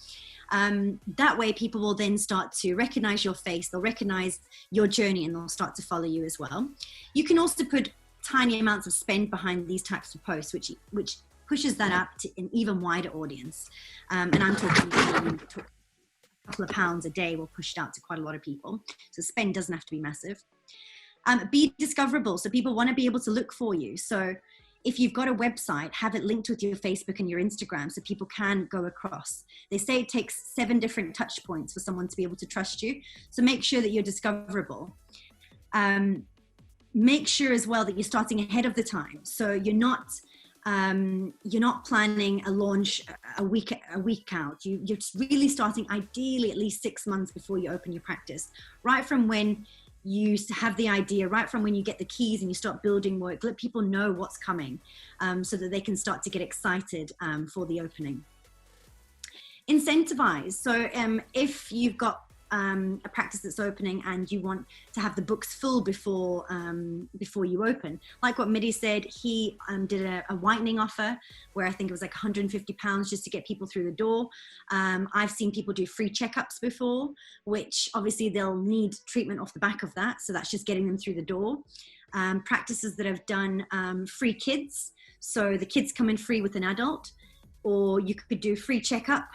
S3: That way people will then start to recognize your face, they'll recognize your journey, and they'll start to follow you as well. You can also put tiny amounts of spend behind these types of posts, which pushes that up to an even wider audience. And I'm talking a couple of pounds a day will push it out to quite a lot of people. So spend doesn't have to be massive. Be discoverable. So people want to be able to look for you. So if you've got a website, have it linked with your Facebook and your Instagram so people can go across. They say it takes 7 different touch points for someone to be able to trust you. So make sure that you're discoverable. Make sure as well that you're starting ahead of the time. So you're not planning a launch a week out. You're really starting ideally at least 6 months before you open your practice. Right from when you have the idea, right from when you get the keys and you start building work, let people know what's coming so that they can start to get excited for the opening. Incentivize. So if you've got a practice that's opening and you want to have the books full before you open, like what Midi said, he did a whitening offer where I think it was like £150 just to get people through the door. I've seen people do free checkups before, which obviously they'll need treatment off the back of that, so that's just getting them through the door. Practices that have done free kids, so the kids come in free with an adult, or you could do free checkup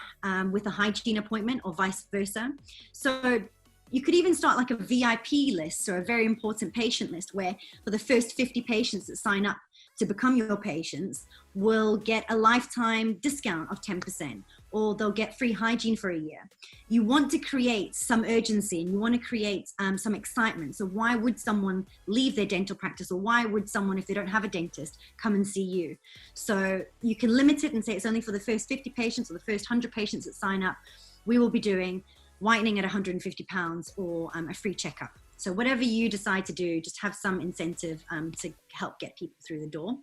S3: with a hygiene appointment, or vice versa. So you could even start like a VIP list, or a very important patient list, where for the first 50 patients that sign up to become your patients will get a lifetime discount of 10%, or they'll get free hygiene for a year. You want to create some urgency, and you want to create some excitement. So why would someone leave their dental practice, or why would someone, if they don't have a dentist, come and see you? So you can limit it and say it's only for the first 50 patients or the first 100 patients that sign up. We will be doing whitening at £150 or a free checkup. So whatever you decide to do, just have some incentive to help get people through the door.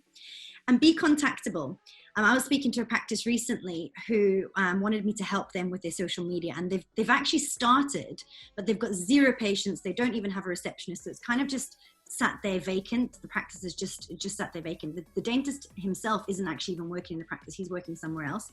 S3: And be contactable. I was speaking to a practice recently who wanted me to help them with their social media, and they've actually started, but they've got 0 patients. They don't even have a receptionist, so it's kind of just sat there vacant. The practice is just sat there vacant. The dentist himself isn't actually even working in the practice. He's working somewhere else.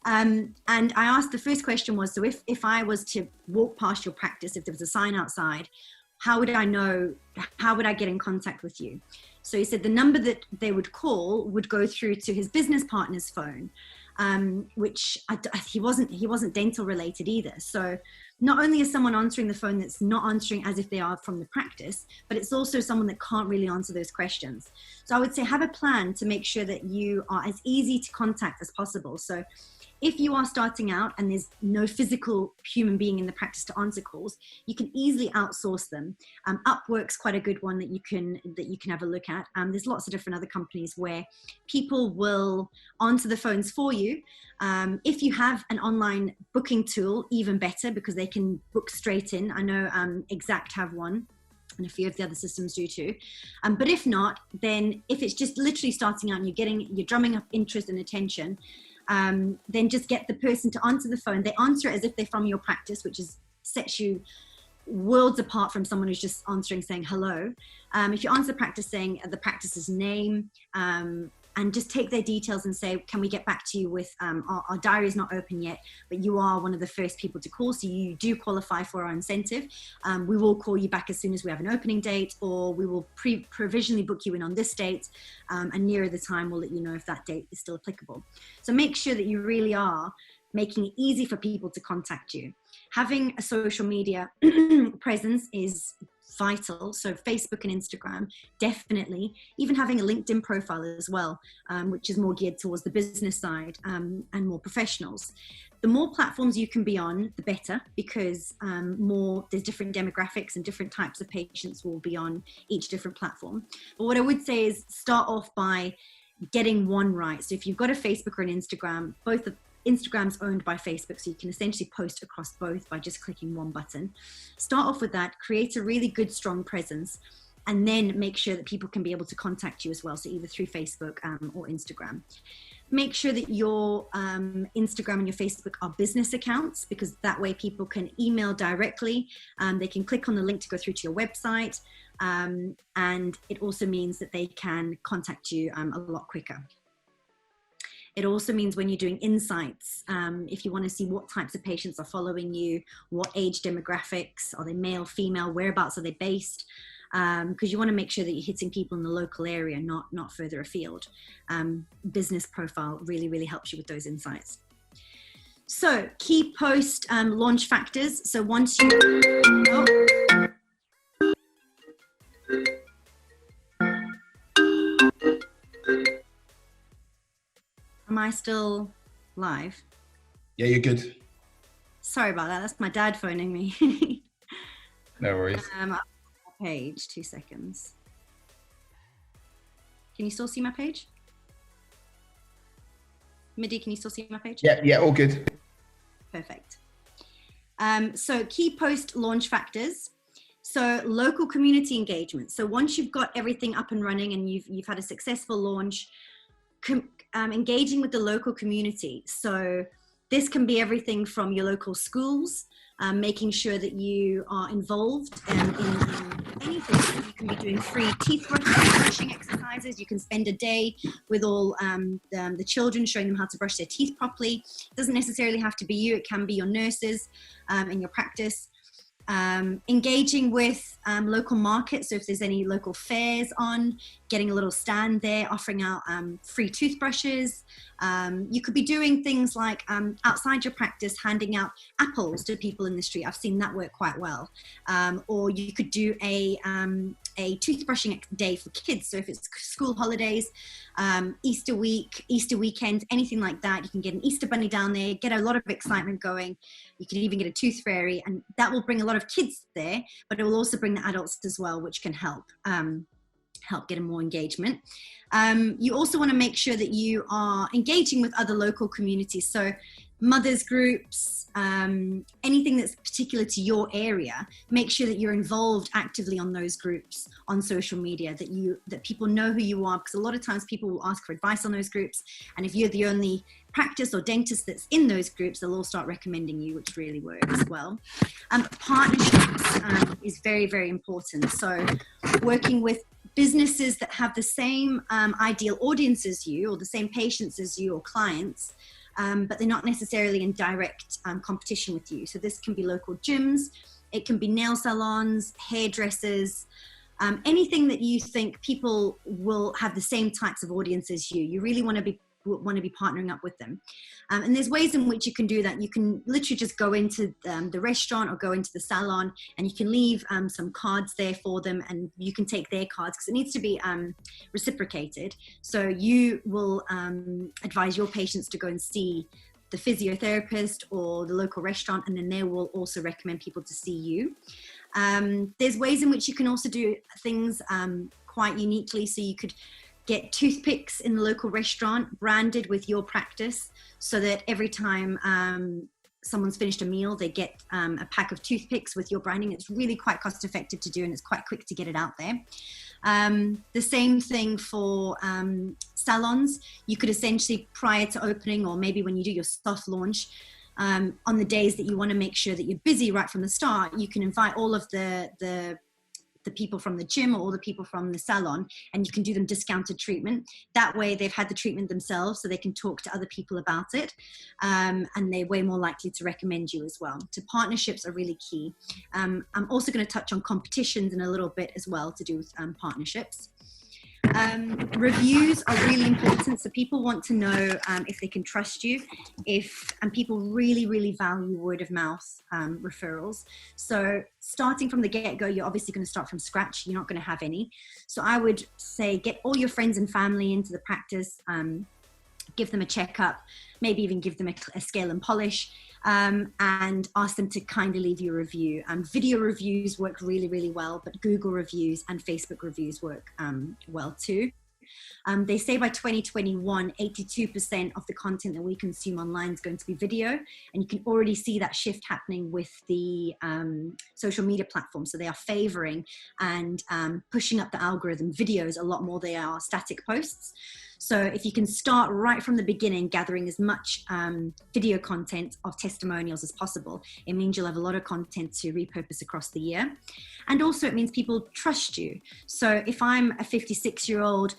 S3: And I asked, the first question was, so if I was to walk past your practice, if there was a sign outside, how would I know, how would I get in contact with you? So he said the number that they would call would go through to his business partner's phone, which he wasn't dental related either. So not only is someone answering the phone that's not answering as if they are from the practice, but it's also someone that can't really answer those questions. So I would say have a plan to make sure that you are as easy to contact as possible. So if you are starting out and there's no physical human being in the practice to answer calls, you can easily outsource them. Upwork's quite a good one that you can have a look at. There's lots of different other companies where people will answer the phones for you. If you have an online booking tool, even better, because they can book straight in. I know Exact have one, and a few of the other systems do too. But if not, then if it's just literally starting out and you're drumming up interest and attention, then just get the person to answer the phone. They answer it as if they're from your practice, which sets you worlds apart from someone who's just answering saying hello. If you answer the practice saying the practice's name, and just take their details and say, can we get back to you with, our diary is not open yet, but you are one of the first people to call, so you do qualify for our incentive. We will call you back as soon as we have an opening date, or we will provisionally book you in on this date, and nearer the time we'll let you know if that date is still applicable. So make sure that you really are making it easy for people to contact you. Having a social media presence is vital. So Facebook and Instagram, definitely. Even having a LinkedIn profile as well, which is more geared towards the business side and more professionals. The more platforms you can be on, the better, because there's different demographics and different types of patients will be on each different platform. But what I would say is start off by getting one right. So if you've got a Facebook or an Instagram, both of Instagram's owned by Facebook, so you can essentially post across both by just clicking one button. Start off with that, create a really good, strong presence, and then make sure that people can be able to contact you as well, so either through Facebook or Instagram. Make sure that your Instagram and your Facebook are business accounts, because that way people can email directly, they can click on the link to go through to your website, and it also means that they can contact you a lot quicker. It also means when you're doing insights, if you want to see what types of patients are following you, what age demographics, are they male, female, whereabouts are they based? Because you want to make sure that you're hitting people in the local area, not further afield. Business profile really, really helps you with those insights. So key post launch factors. So once you... Am I still live?
S1: Yeah, you're good.
S3: Sorry about that. That's my dad phoning me.
S1: No worries.
S3: Page, 2 seconds. Can you still see my page? Midi, can you still see my page?
S1: Yeah, all good.
S3: Perfect. So key post-launch factors. So local community engagement. So once you've got everything up and running and you've had a successful launch, engaging with the local community. So this can be everything from your local schools, making sure that you are involved in anything. You can be doing free teeth brushing exercises. You can spend a day with all the children, showing them how to brush their teeth properly. It doesn't necessarily have to be you. It can be your nurses in your practice. Engaging with local markets. So if there's any local fairs on, getting a little stand there, offering out free toothbrushes. You could be doing things like outside your practice, handing out apples to people in the street. I've seen that work quite well. Or you could do a toothbrushing day for kids. So if it's school holidays, Easter week, Easter weekend, anything like that, you can get an Easter bunny down there, get a lot of excitement going. You can even get a tooth fairy, and that will bring a lot of kids there, but it will also bring the adults as well, which can help get more engagement. You also want to make sure that you are engaging with other local communities. So mothers groups, anything that's particular to your area, make sure that you're involved actively on those groups on social media, that people know who you are, because a lot of times people will ask for advice on those groups, and if you're the only practice or dentist that's in those groups, they'll all start recommending you, which really works well. Partnerships is very, very important. So working with businesses that have the same ideal audience as you, or the same patients as you, or clients, but they're not necessarily in direct competition with you. So this can be local gyms, it can be nail salons, hairdressers, anything that you think people will have the same types of audience as you. You really want to be partnering up with them. And there's ways in which you can do that. You can literally just go into the restaurant or go into the salon, and you can leave some cards there for them, and you can take their cards, because it needs to be reciprocated. So you will advise your patients to go and see the physiotherapist or the local restaurant, and then they will also recommend people to see you. There's ways in which you can also do things quite uniquely. So you could get toothpicks in the local restaurant branded with your practice, so that every time someone's finished a meal, they get a pack of toothpicks with your branding. It's really quite cost effective to do, and it's quite quick to get it out there. The same thing for salons. You could essentially, prior to opening, or maybe when you do your soft launch, on the days that you want to make sure that you're busy right from the start, you can invite all of the people from the gym or all the people from the salon, and you can do them discounted treatment. That way they've had the treatment themselves, so they can talk to other people about it, and they're way more likely to recommend you as well. So partnerships are really key. I'm also going to touch on competitions in a little bit as well, to do with partnerships. Reviews are really important. So people want to know if they can trust you, and people really, really value word of mouth referrals. So starting from the get-go, you're obviously going to start from scratch. You're not going to have any. So I would say get all your friends and family into the practice, give them a checkup, maybe even give them a scale and polish, and ask them to kindly leave you a review. Video reviews work really, really well, but Google reviews and Facebook reviews work well too. They say by 2021, 82% of the content that we consume online is going to be video, and you can already see that shift happening with the social media platforms. So they are favoring and pushing up the algorithm videos a lot more than they are static posts. So if you can start right from the beginning, gathering as much video content of testimonials as possible, it means you'll have a lot of content to repurpose across the year. And also it means people trust you. So if I'm a 56-year-old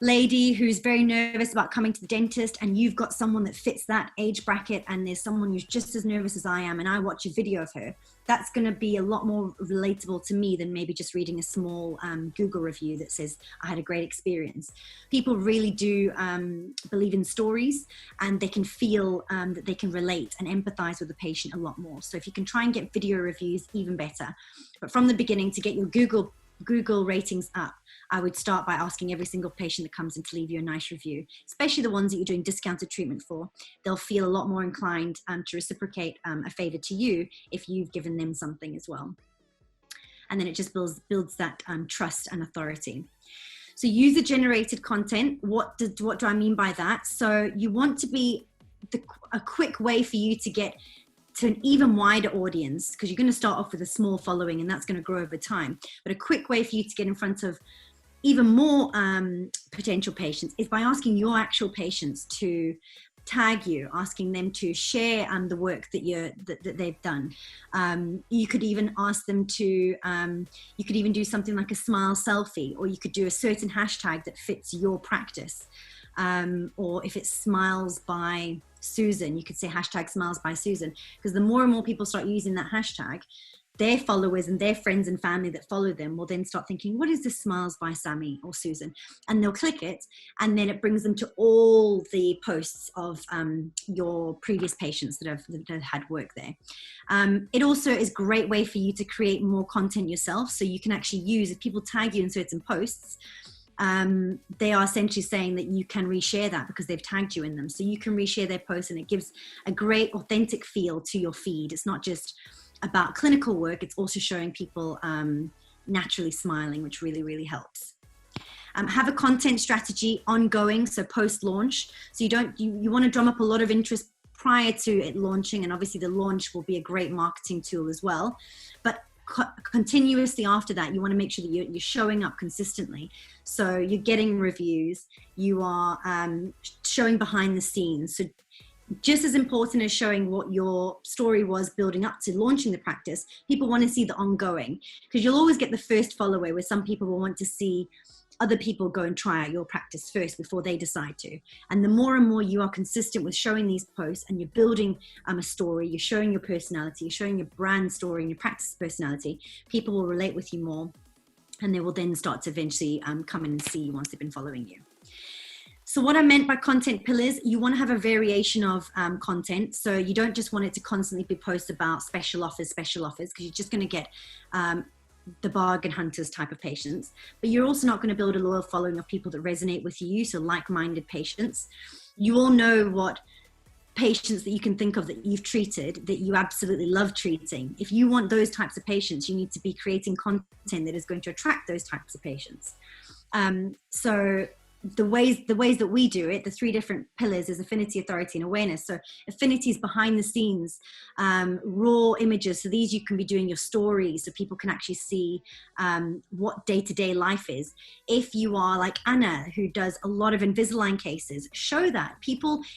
S3: lady who's very nervous about coming to the dentist, and you've got someone that fits that age bracket, and there's someone who's just as nervous as I am, and I watch a video of her, that's going to be a lot more relatable to me than maybe just reading a small Google review that says I had a great experience. People really do believe in stories, and they can feel that they can relate and empathize with the patient a lot more. So if you can try and get video reviews, even better. But from the beginning, to get your Google Google ratings up, I would start by asking every single patient that comes in to leave you a nice review, especially the ones that you're doing discounted treatment for. They'll feel a lot more inclined to reciprocate a favor to you if you've given them something as well. And then it just builds that trust and authority. So user-generated content, what do I mean by that? So you want to be a quick way for you to get to an even wider audience, because you're going to start off with a small following and that's going to grow over time. But a quick way for you to get in front of even more potential patients is by asking your actual patients to tag you, asking them to share the work that they've done. You could even ask them to, you could even do something like a smile selfie, or you could do a certain hashtag that fits your practice. Or if it's smiles by Susan, you could say hashtag smiles by Susan, because the more and more people start using that hashtag, their followers and their friends and family that follow them will then start thinking, what is this smiles by Sammy or Susan? And they'll click it, and then it brings them to all the posts of your previous patients that have had work there. It also is a great way for you to create more content yourself. So you can actually use, if people tag you in certain posts, they are essentially saying that you can reshare that because they've tagged you in them. So you can reshare their posts, and it gives a great authentic feel to your feed. It's not just about clinical work, it's also showing people naturally smiling, which really, really helps. Have a content strategy ongoing, so post-launch. So you want to drum up a lot of interest prior to it launching, and obviously the launch will be a great marketing tool as well. But continuously after that, you want to make sure that you're showing up consistently. So you're getting reviews, you are showing behind the scenes. So just as important as showing what your story was building up to launching the practice, people want to see the ongoing, because you'll always get the first follower where some people will want to see other people go and try out your practice first before they decide to. And the more and more you are consistent with showing these posts, and you're building a story, you're showing your personality, you're showing your brand story and your practice personality, people will relate with you more, and they will then start to eventually come in and see you once they've been following you. So what I meant by content pillars, you want to have a variation of content. So you don't just want it to constantly be posted about special offers, because you're just going to get the bargain hunters type of patients. But you're also not going to build a loyal following of people that resonate with you, so like-minded patients. You all know what patients that you can think of that you've treated that you absolutely love treating. If you want those types of patients, you need to be creating content that is going to attract those types of patients. So the ways that we do it, the three different pillars, is affinity, authority, and awareness. So affinity is behind the scenes, raw images. So these you can be doing your stories so people can actually see what day-to-day life is. If you are like Anna, who does a lot of Invisalign cases, show that.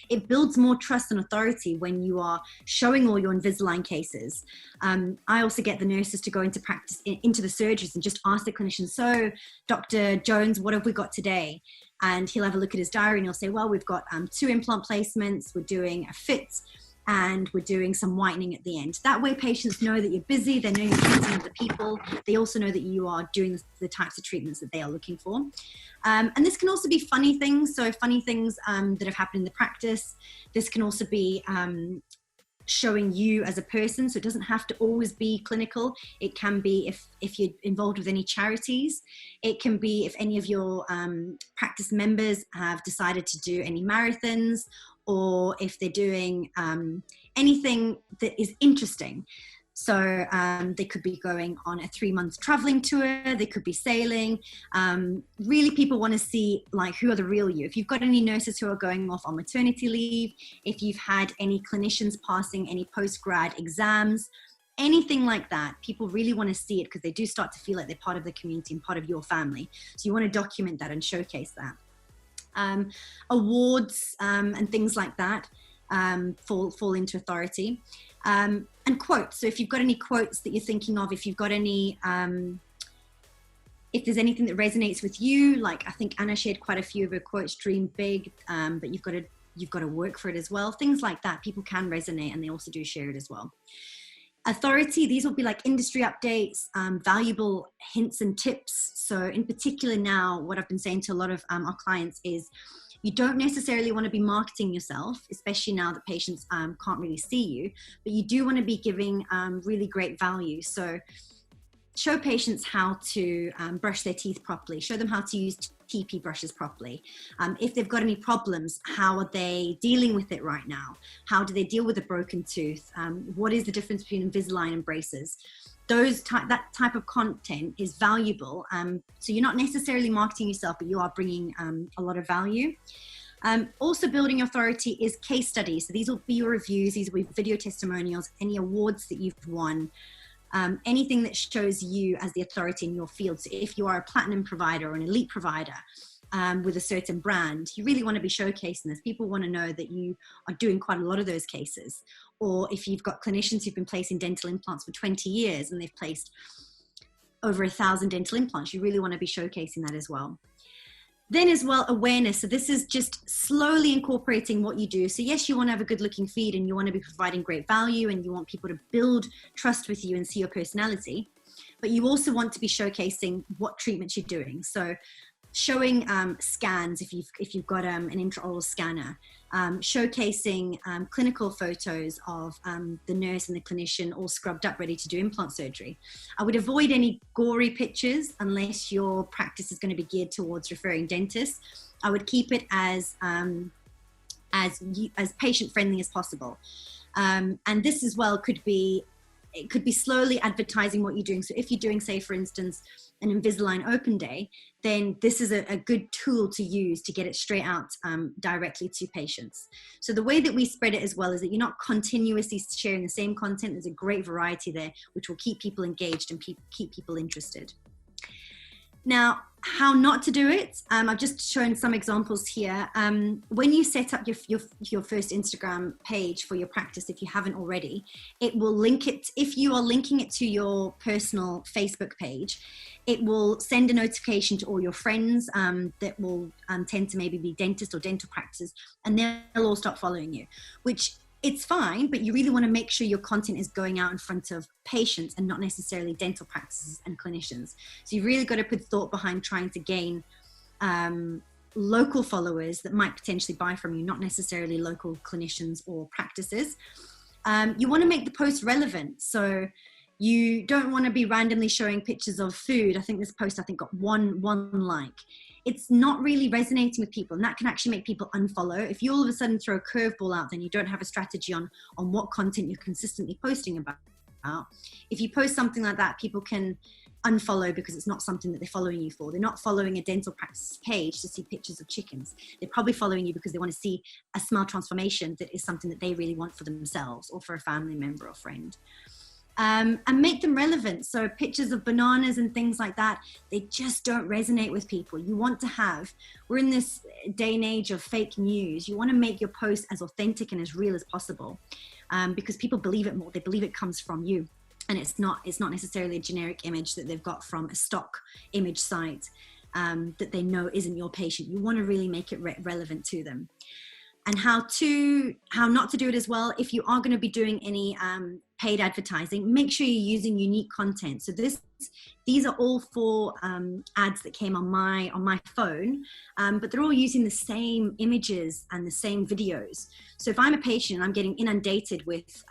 S3: It builds more trust and authority when you are showing all your Invisalign cases. I also get the nurses to go into practice, into the surgeries, and just ask the clinician, so Dr. Jones, what have we got today? And he'll have a look at his diary and he'll say, well, we've got 2 implant placements, we're doing a fit, and we're doing some whitening at the end. That way patients know that you're busy, they know you're treating other people, they also know that you are doing the types of treatments that they are looking for. And this can also be funny things, so funny things that have happened in the practice. This can also be showing you as a person, so it doesn't have to always be clinical. It can be if you're involved with any charities. It can be if any of your practice members have decided to do any marathons, or if they're doing anything that is interesting. So they could be going on a 3-month traveling tour, they could be sailing. Really, people want to see like who are the real you. If you've got any nurses who are going off on maternity leave, if you've had any clinicians passing any post-grad exams, anything like that, people really want to see it because they do start to feel like they're part of the community and part of your family. So you want to document that and showcase that. Awards and things like that fall into authority. And quotes. So if you've got any quotes that you're thinking of, if you've got any, if there's anything that resonates with you, like I think Anna shared quite a few of her quotes, dream big, but you've got to work for it as well. Things like that, people can resonate, and they also do share it as well. Authority, these will be like industry updates, valuable hints and tips. So in particular now, what I've been saying to a lot of our clients is, you don't necessarily want to be marketing yourself, especially now that patients can't really see you, but you do want to be giving really great value. So show patients how to brush their teeth properly, show them how to use TP brushes properly. If they've got any problems, how are they dealing with it right now? How do they deal with a broken tooth? What is the difference between Invisalign and braces? That type of content is valuable. So you're not necessarily marketing yourself, but you are bringing a lot of value. Also building authority is case studies. So these will be your reviews, these will be video testimonials, any awards that you've won, anything that shows you as the authority in your field. So if you are a platinum provider or an elite provider with a certain brand, you really want to be showcasing this. People want to know that you are doing quite a lot of those cases. Or if you've got clinicians who've been placing dental implants for 20 years and they've placed over 1,000 dental implants, you really want to be showcasing that as well. Then as well, awareness. So this is just slowly incorporating what you do. So yes, you want to have a good looking feed and you want to be providing great value and you want people to build trust with you and see your personality, but you also want to be showcasing what treatments you're doing. So showing scans if you've got an intraoral scanner, showcasing clinical photos of the nurse and the clinician all scrubbed up ready to do implant surgery. I would avoid any gory pictures unless your practice is going to be geared towards referring dentists. I would keep it as patient friendly as possible. And this as well could be slowly advertising what you're doing. So if you're doing, say for instance, an Invisalign open day, then this is a good tool to use to get it straight out directly to patients. So the way that we spread it as well is that you're not continuously sharing the same content. There's a great variety there, which will keep people engaged and keep people interested. Now, how not to do it? I've just shown some examples here. When you set up your first Instagram page for your practice, if you haven't already, it will link it. If you are linking it to your personal Facebook page, it will send a notification to all your friends that will tend to maybe be dentists or dental practices, and they'll all start following you, which it's fine, but you really want to make sure your content is going out in front of patients and not necessarily dental practices and clinicians. So you've really got to put thought behind trying to gain local followers that might potentially buy from you, not necessarily local clinicians or practices. You want to make the post relevant. So you don't want to be randomly showing pictures of food. I think this post, got one like. It's not really resonating with people, and that can actually make people unfollow. If you all of a sudden throw a curveball out, then you don't have a strategy on what content you're consistently posting about. If you post something like that, people can unfollow because it's not something that they're following you for. They're not following a dental practice page to see pictures of chickens. They're probably following you because they want to see a smile transformation that is something that they really want for themselves or for a family member or friend. And make them relevant. So pictures of bananas and things like that, they just don't resonate with people. You want to we're in this day and age of fake news. You want to make your post as authentic and as real as possible, because people believe it more. They believe it comes from you. And it's not necessarily a generic image that they've got from a stock image site that they know isn't your patient. You want to really make it relevant to them. And how not to do it as well. If you are going to be doing any paid advertising, make sure you're using unique content. So these are all 4 ads that came on my phone, but they're all using the same images and the same videos. So if I'm a patient and I'm getting inundated with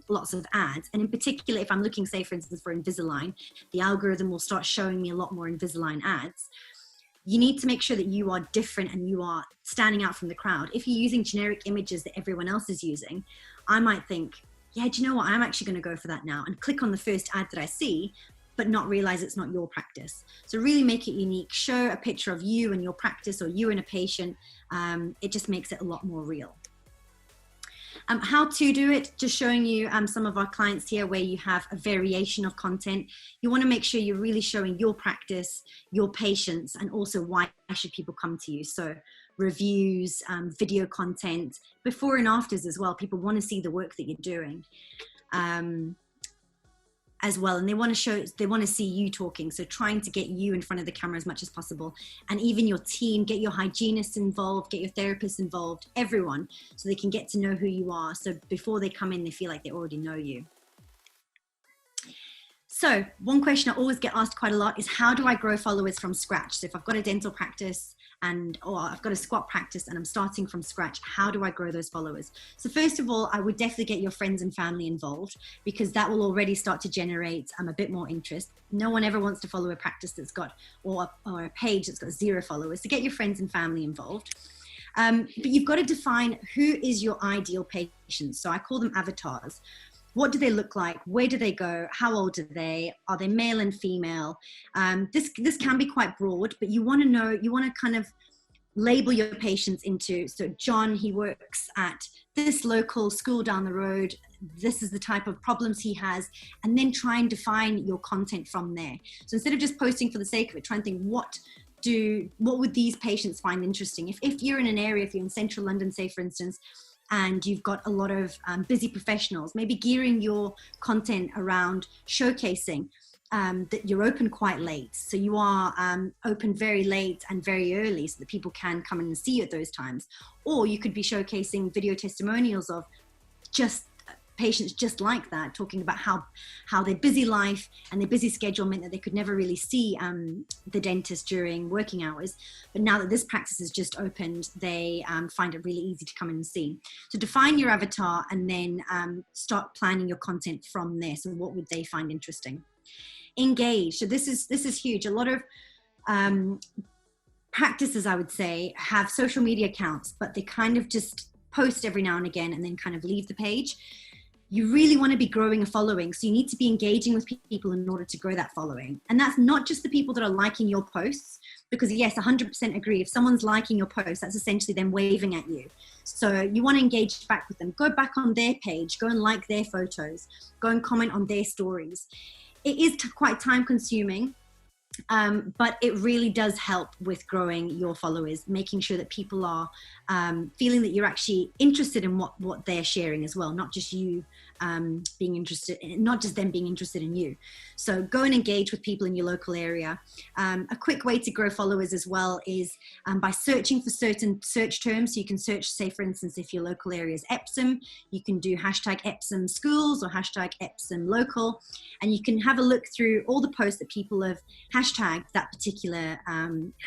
S3: lots of ads, and in particular, if I'm looking, say for instance, for Invisalign, the algorithm will start showing me a lot more Invisalign ads. You need to make sure that you are different and you are standing out from the crowd. If you're using generic images that everyone else is using, I might think, yeah, do you know what? I'm actually going to go for that now, and click on the first ad that I see, but not realize it's not your practice. So really make it unique. Show a picture of you and your practice, or you and a patient. It just makes it a lot more real. How to do it, just showing you some of our clients here where you have a variation of content. You want to make sure you're really showing your practice, your patients, and also why should people come to you. So reviews, video content, before and afters as well. People want to see the work that you're doing as well, and they want to see you talking. So trying to get you in front of the camera as much as possible, and even your team, get your hygienists involved, get your therapists involved, everyone, so they can get to know who you are. So before they come in, they feel like they already know you. So one question I always get asked quite a lot is, how do I grow followers from scratch? So if I've got a dental practice or I've got a squat practice and I'm starting from scratch. How do I grow those followers? So first of all, I would definitely get your friends and family involved, because that will already start to generate a bit more interest. No one ever wants to follow a practice that's got, or a page that's got 0 followers. So get your friends and family involved. But you've got to define who is your ideal patient. So I call them avatars. What do they look like? Where do they go? How old are they? Are they male and female? This can be quite broad, but you want to know, you want to kind of label your patients into, so John, he works at this local school down the road. This is the type of problems he has, and then try and define your content from there. So instead of just posting for the sake of it, try and think, what would these patients find interesting? If you're in an area, if you're in central London, say for instance, and you've got a lot of busy professionals, maybe gearing your content around showcasing that you're open quite late. So you are open very late and very early so that people can come in and see you at those times. Or you could be showcasing video testimonials of just patients just like that, talking about how their busy life and their busy schedule meant that they could never really see the dentist during working hours. But now that this practice has just opened, they find it really easy to come in and see. So define your avatar and then start planning your content from there. So what would they find interesting? Engage. So this is huge. A lot of practices, I would say, have social media accounts, but they kind of just post every now and again and then kind of leave the page. You really want to be growing a following. So you need to be engaging with people in order to grow that following. And that's not just the people that are liking your posts, because yes, 100% agree. If someone's liking your post, that's essentially them waving at you. So you want to engage back with them. Go back on their page, go and like their photos, go and comment on their stories. It is quite time consuming, but it really does help with growing your followers, making sure that people are feeling that you're actually interested in what they're sharing as well, not just you being interested, not just them being interested in you. So go and engage with people in your local area. A quick way to grow followers as well is by searching for certain search terms. So you can search, say for instance, if your local area is Epsom, you can do hashtag Epsom schools or hashtag Epsom local, and you can have a look through all the posts that people have hashtagged that particular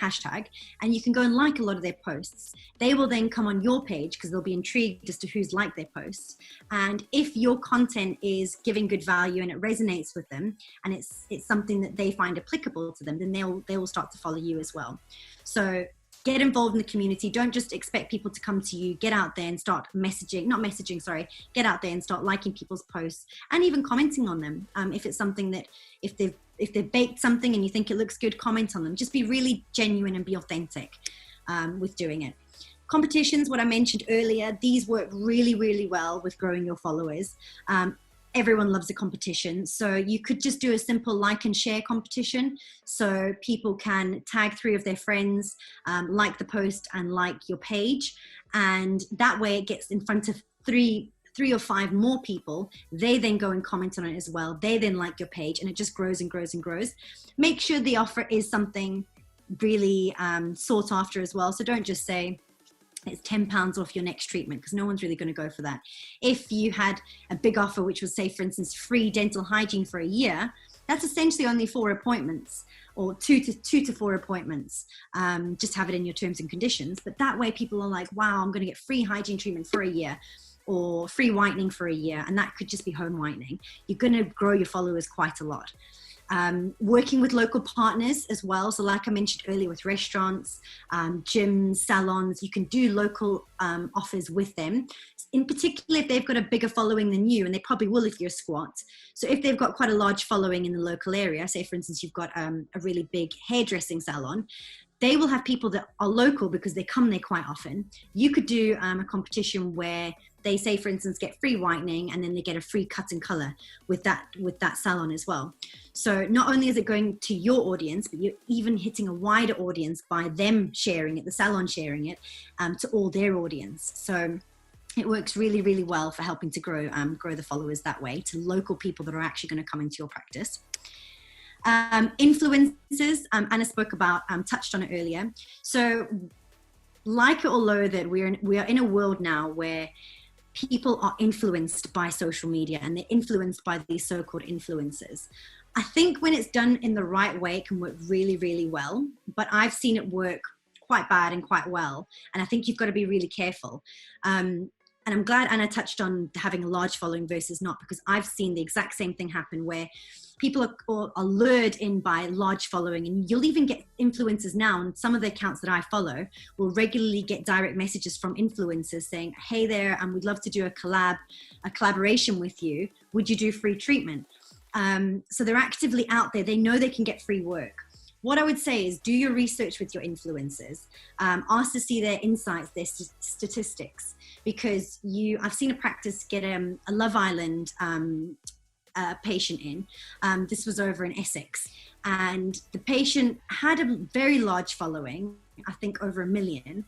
S3: hashtag, and you can go and like a lot of their posts. They will then come on your page because they'll be intrigued as to who's liked their posts. And if your content is giving good value and it resonates with them, and it's something that they find applicable to them, then they will start to follow you as well. So get involved in the community. Don't just expect people to come to you. Get out there and start get out there and start liking people's posts and even commenting on them. If it's something that, if they've baked something and you think it looks good, comment on them. Just be really genuine and be authentic with doing it. Competitions, what I mentioned earlier, these work really, really well with growing your followers. Everyone loves a competition. So you could just do a simple like and share competition. So people can tag 3 of their friends, like the post and like your page. And that way it gets in front of 3 or 5 more people. They then go and comment on it as well. They then like your page, and it just grows and grows and grows. Make sure the offer is something really sought after as well. So don't just say, it's £10 off your next treatment, because no one's really going to go for that. If you had a big offer, which was, say, for instance, free dental hygiene for a year, that's essentially only 4 appointments, or 2 to 4 appointments. Just have it in your terms and conditions. But that way people are like, wow, I'm going to get free hygiene treatment for a year, or free whitening for a year. And that could just be home whitening. You're going to grow your followers quite a lot. Working with local partners as well. So like I mentioned earlier, with restaurants, gyms, salons, you can do local offers with them. In particular, if they've got a bigger following than you, and they probably will if you're a squat. So if they've got quite a large following in the local area, say for instance, you've got a really big hairdressing salon, they will have people that are local because they come there quite often. You could do a competition where they, say for instance, get free whitening and then they get a free cut and color with that salon as well. So not only is it going to your audience, but you're even hitting a wider audience by them sharing it, the salon sharing it, to all their audience. So it works really, really well for helping to grow the followers that way, to local people that are actually going to come into your practice. Influencers, Anna spoke about, touched on it earlier. So like it or loathe it, we are in a world now where people are influenced by social media, and they're influenced by these so-called influencers. I think when it's done in the right way, it can work really, really well. But I've seen it work quite bad and quite well. And I think you've got to be really careful. And I'm glad Anna touched on having a large following versus not, because I've seen the exact same thing happen where people are lured in by large following, and you'll even get influencers now, and some of the accounts that I follow will regularly get direct messages from influencers saying, hey there, and we'd love to do a collaboration with you. Would you do free treatment? So they're actively out there. They know they can get free work. What I would say is do your research with your influencers. Ask to see their insights, their statistics, because I've seen a practice get a Love Island patient in. This was over in Essex, and the patient had a very large following, I think over 1 million.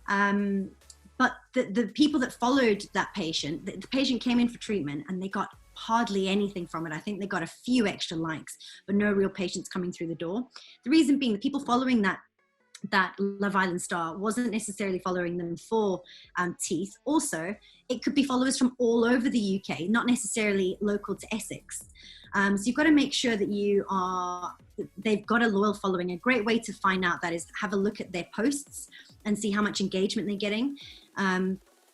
S3: But the people that followed that patient, the patient came in for treatment and they got hardly anything from it. I think they got a few extra likes, but no real patients coming through the door. The reason being the people following that Love Island star wasn't necessarily following them for teeth. Also, it could be followers from all over the UK, not necessarily local to Essex. So you've got to make sure that they've got a loyal following. A great way to find out that is have a look at their posts and see how much engagement they're getting.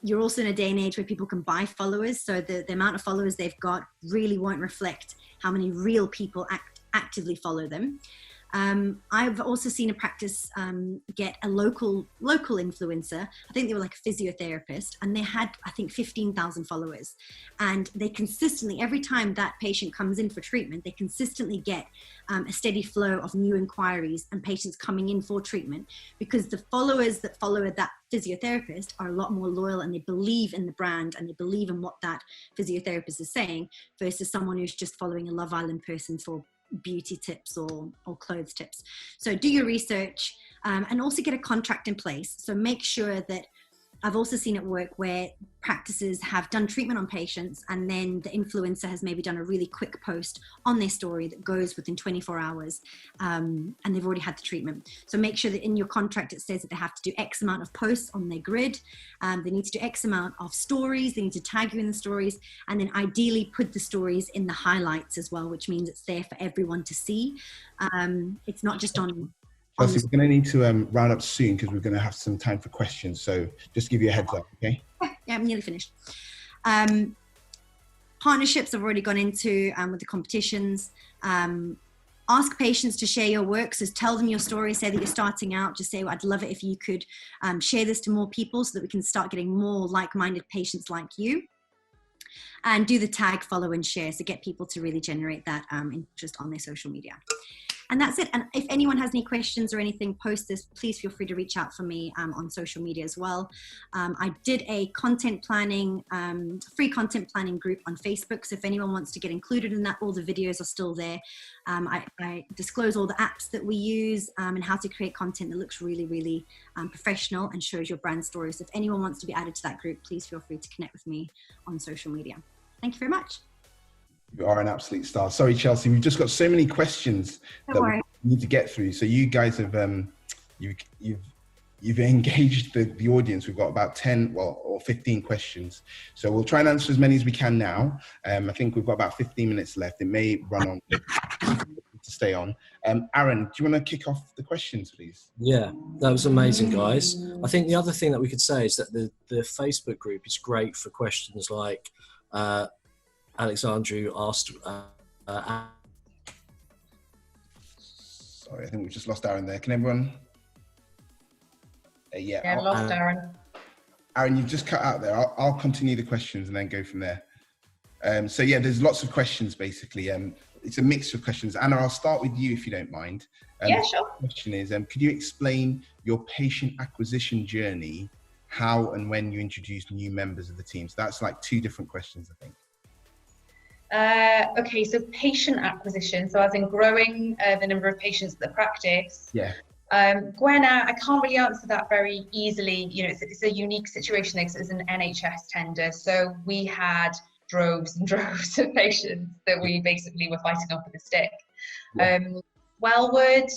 S3: You're also in a day and age where people can buy followers. So the amount of followers they've got really won't reflect how many real people actively follow them. I've also seen a practice get a local influencer. I think they were like a physiotherapist, and they had, I think, 15,000 followers. And they consistently, every time that patient comes in for treatment, they consistently get a steady flow of new inquiries and patients coming in for treatment, because the followers that follow that physiotherapist are a lot more loyal, and they believe in the brand and they believe in what that physiotherapist is saying, versus someone who's just following a Love Island person for beauty tips or clothes tips. So do your research, and also get a contract in place. So make sure that, I've also seen it work where practices have done treatment on patients, and then the influencer has maybe done a really quick post on their story that goes within 24 hours, and they've already had the treatment. So make sure that in your contract it says that they have to do X amount of posts on their grid, they need to do X amount of stories, they need to tag you in the stories, and then ideally put the stories in the highlights as well, which means it's there for everyone to see. It's not just on...
S1: Chelsea, we're going to need to round up soon because we're going to have some time for questions. So just to give you a heads up, okay?
S3: Yeah, I'm nearly finished. Partnerships I've already gone into with the competitions. Ask patients to share your work. So tell them your story, say that you're starting out. Just say, well, I'd love it if you could share this to more people so that we can start getting more like-minded patients like you. And do the tag, follow, and share. So get people to really generate that interest on their social media. And that's it. And if anyone has any questions or anything post this, please feel free to reach out for me on social media as well. I did a content planning, free content planning group on Facebook. So if anyone wants to get included in that, all the videos are still there. I disclose all the apps that we use and how to create content that looks really, really professional and shows your brand story. So if anyone wants to be added to that group, please feel free to connect with me on social media. Thank you very much.
S1: You are an absolute star. Sorry, Chelsea, we've just got so many questions that we need to get through. So you guys have you've engaged the audience. We've got about 10 or 15 questions. So we'll try and answer as many as we can now. I think we've got about 15 minutes left. It may run on to stay on. Aaron, do you want to kick off the questions, please?
S2: Yeah, that was amazing, guys. I think the other thing that we could say is that the Facebook group is great for questions like Alexandru asked.
S1: Sorry, I think we've just lost Aaron there. Can everyone?
S4: Yeah, lost Aaron.
S1: Aaron, you've just cut out there. I'll continue the questions and then go from there. So yeah, there's lots of questions basically. It's a mix of questions. Anna, I'll start with you if you don't mind.
S4: Yeah, sure.
S1: The question is, could you explain your patient acquisition journey, how and when you introduced new members of the team? So that's like 2 different questions, I think.
S4: Okay, so patient acquisition, so as in growing the number of patients that practice.
S1: Yeah.
S4: Gwenna, I can't really answer that very easily. You know, it's a unique situation there because it's an NHS tender. So we had droves and droves of patients that we basically were fighting off with a stick.
S1: Yeah.
S4: Wellwood,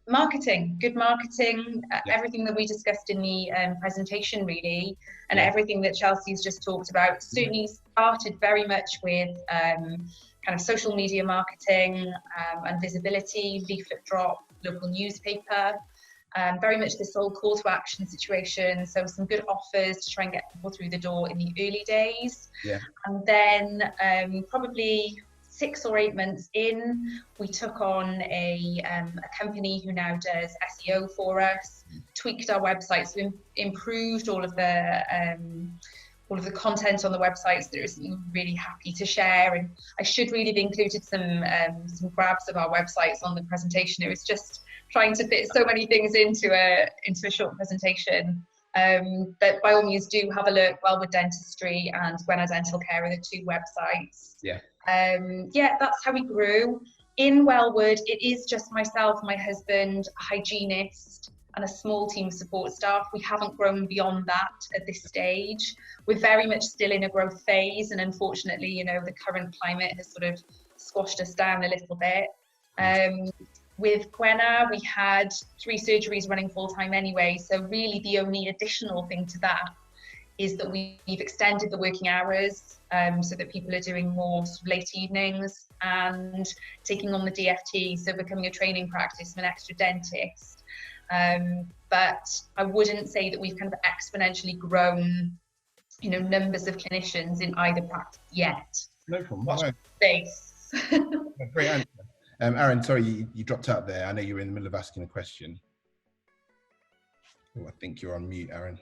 S4: marketing, good marketing, everything that we discussed in the presentation really, and everything that Chelsea's just talked about certainly started very much with kind of social media marketing and visibility, leaflet drop, local newspaper. Very much this whole call to action situation. So some good offers to try and get people through the door in the early days.
S1: Yeah.
S4: And then probably 6 or 8 months in, we took on a company who now does SEO for us, tweaked our website, so improved all of the content on the websites that we're really happy to share. And I should really have included some grabs of our websites on the presentation. It was just trying to fit so many things into a short presentation. But by all means, do have a look. Wellwood Dentistry and Gwenna Dental Care are the 2 websites.
S1: Yeah.
S4: Yeah, that's how we grew. In Wellwood, it is just myself, my husband, a hygienist, and a small team of support staff. We haven't grown beyond that at this stage. We're very much still in a growth phase, and unfortunately, you know, the current climate has sort of squashed us down a little bit. With Gwenna, we had 3 surgeries running full-time anyway, so really the only additional thing to that is that we've extended the working hours so that people are doing more sort of late evenings and taking on the DFT, so becoming a training practice of an extra dentist. But I wouldn't say that we've kind of exponentially grown, you know, numbers of clinicians in either practice yet.
S1: No problem.
S4: Watch space.
S1: Great answer. Aaron, sorry, you dropped out there. I know you were in the middle of asking a question. Oh, I think you're on mute, Aaron.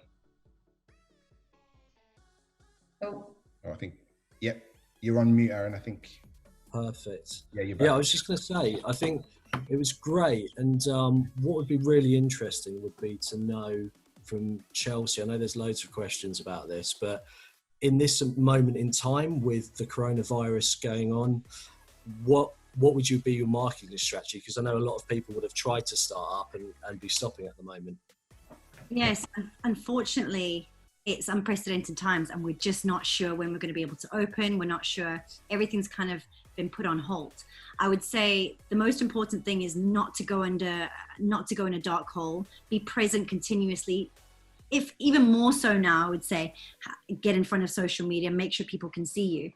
S1: Oh, I think, yep, you're on mute, Aaron, I think.
S2: Perfect.
S1: Yeah, you're back.
S2: Yeah, I was just going to say, I think it was great. And what would be really interesting would be to know from Chelsea, I know there's loads of questions about this, but in this moment in time with the coronavirus going on, what would you be your marketing strategy? Because I know a lot of people would have tried to start up and be stopping at the moment.
S3: Yes, unfortunately, it's unprecedented times and we're just not sure when we're going to be able to open. We're not sure. Everything's kind of been put on hold. I would say the most important thing is not to go in a dark hole, be present continuously. If even more so now, I would say, get in front of social media, make sure people can see you.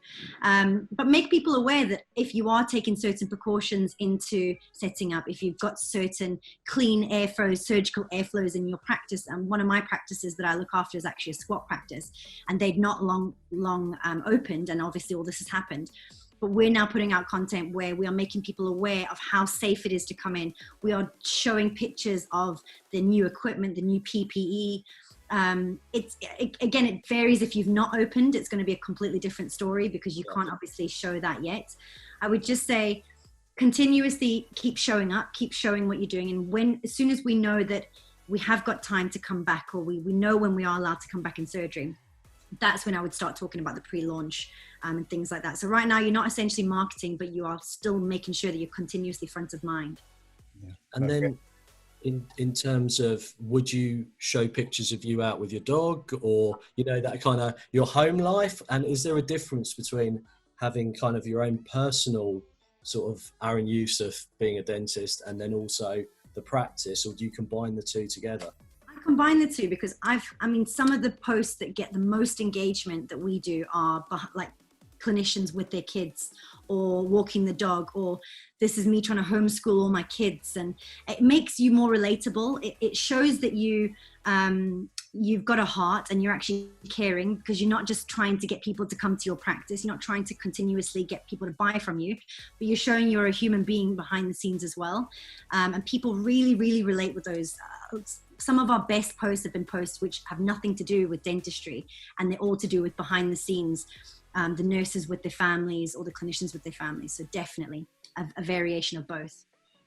S3: But make people aware that if you are taking certain precautions into setting up, if you've got certain clean airflows, surgical airflows in your practice, and one of my practices that I look after is actually a squat practice, and they've not long opened, and obviously all this has happened. But we're now putting out content where we are making people aware of how safe it is to come in. We are showing pictures of the new equipment, the new PPE. Again, it varies. If you've not opened, it's going to be a completely different story because you can't obviously show that yet. I would just say continuously keep showing up, keep showing what you're doing. And as soon as we know that we have got time to come back, or we know when we are allowed to come back in surgery, that's when I would start talking about the pre-launch and things like that. So right now you're not essentially marketing, but you are still making sure that you're continuously front of mind.
S1: Yeah.
S2: And then in terms of, would you show pictures of you out with your dog, or, you know, that kind of your home life? And is there a difference between having kind of your own personal sort of Aaron Youssef being a dentist and then also the practice, or do you combine the two together?
S3: Combine the two because I mean, some of the posts that get the most engagement that we do are like clinicians with their kids, or walking the dog, or this is me trying to homeschool all my kids, and it makes you more relatable. It shows that you've got a heart and you're actually caring, because you're not just trying to get people to come to your practice. You're not trying to continuously get people to buy from you, but you're showing you're a human being behind the scenes as well. And people really, really relate with those. Some of our best posts have been posts which have nothing to do with dentistry, and they're all to do with behind the scenes, the nurses with their families or the clinicians with their families. So definitely a variation of both.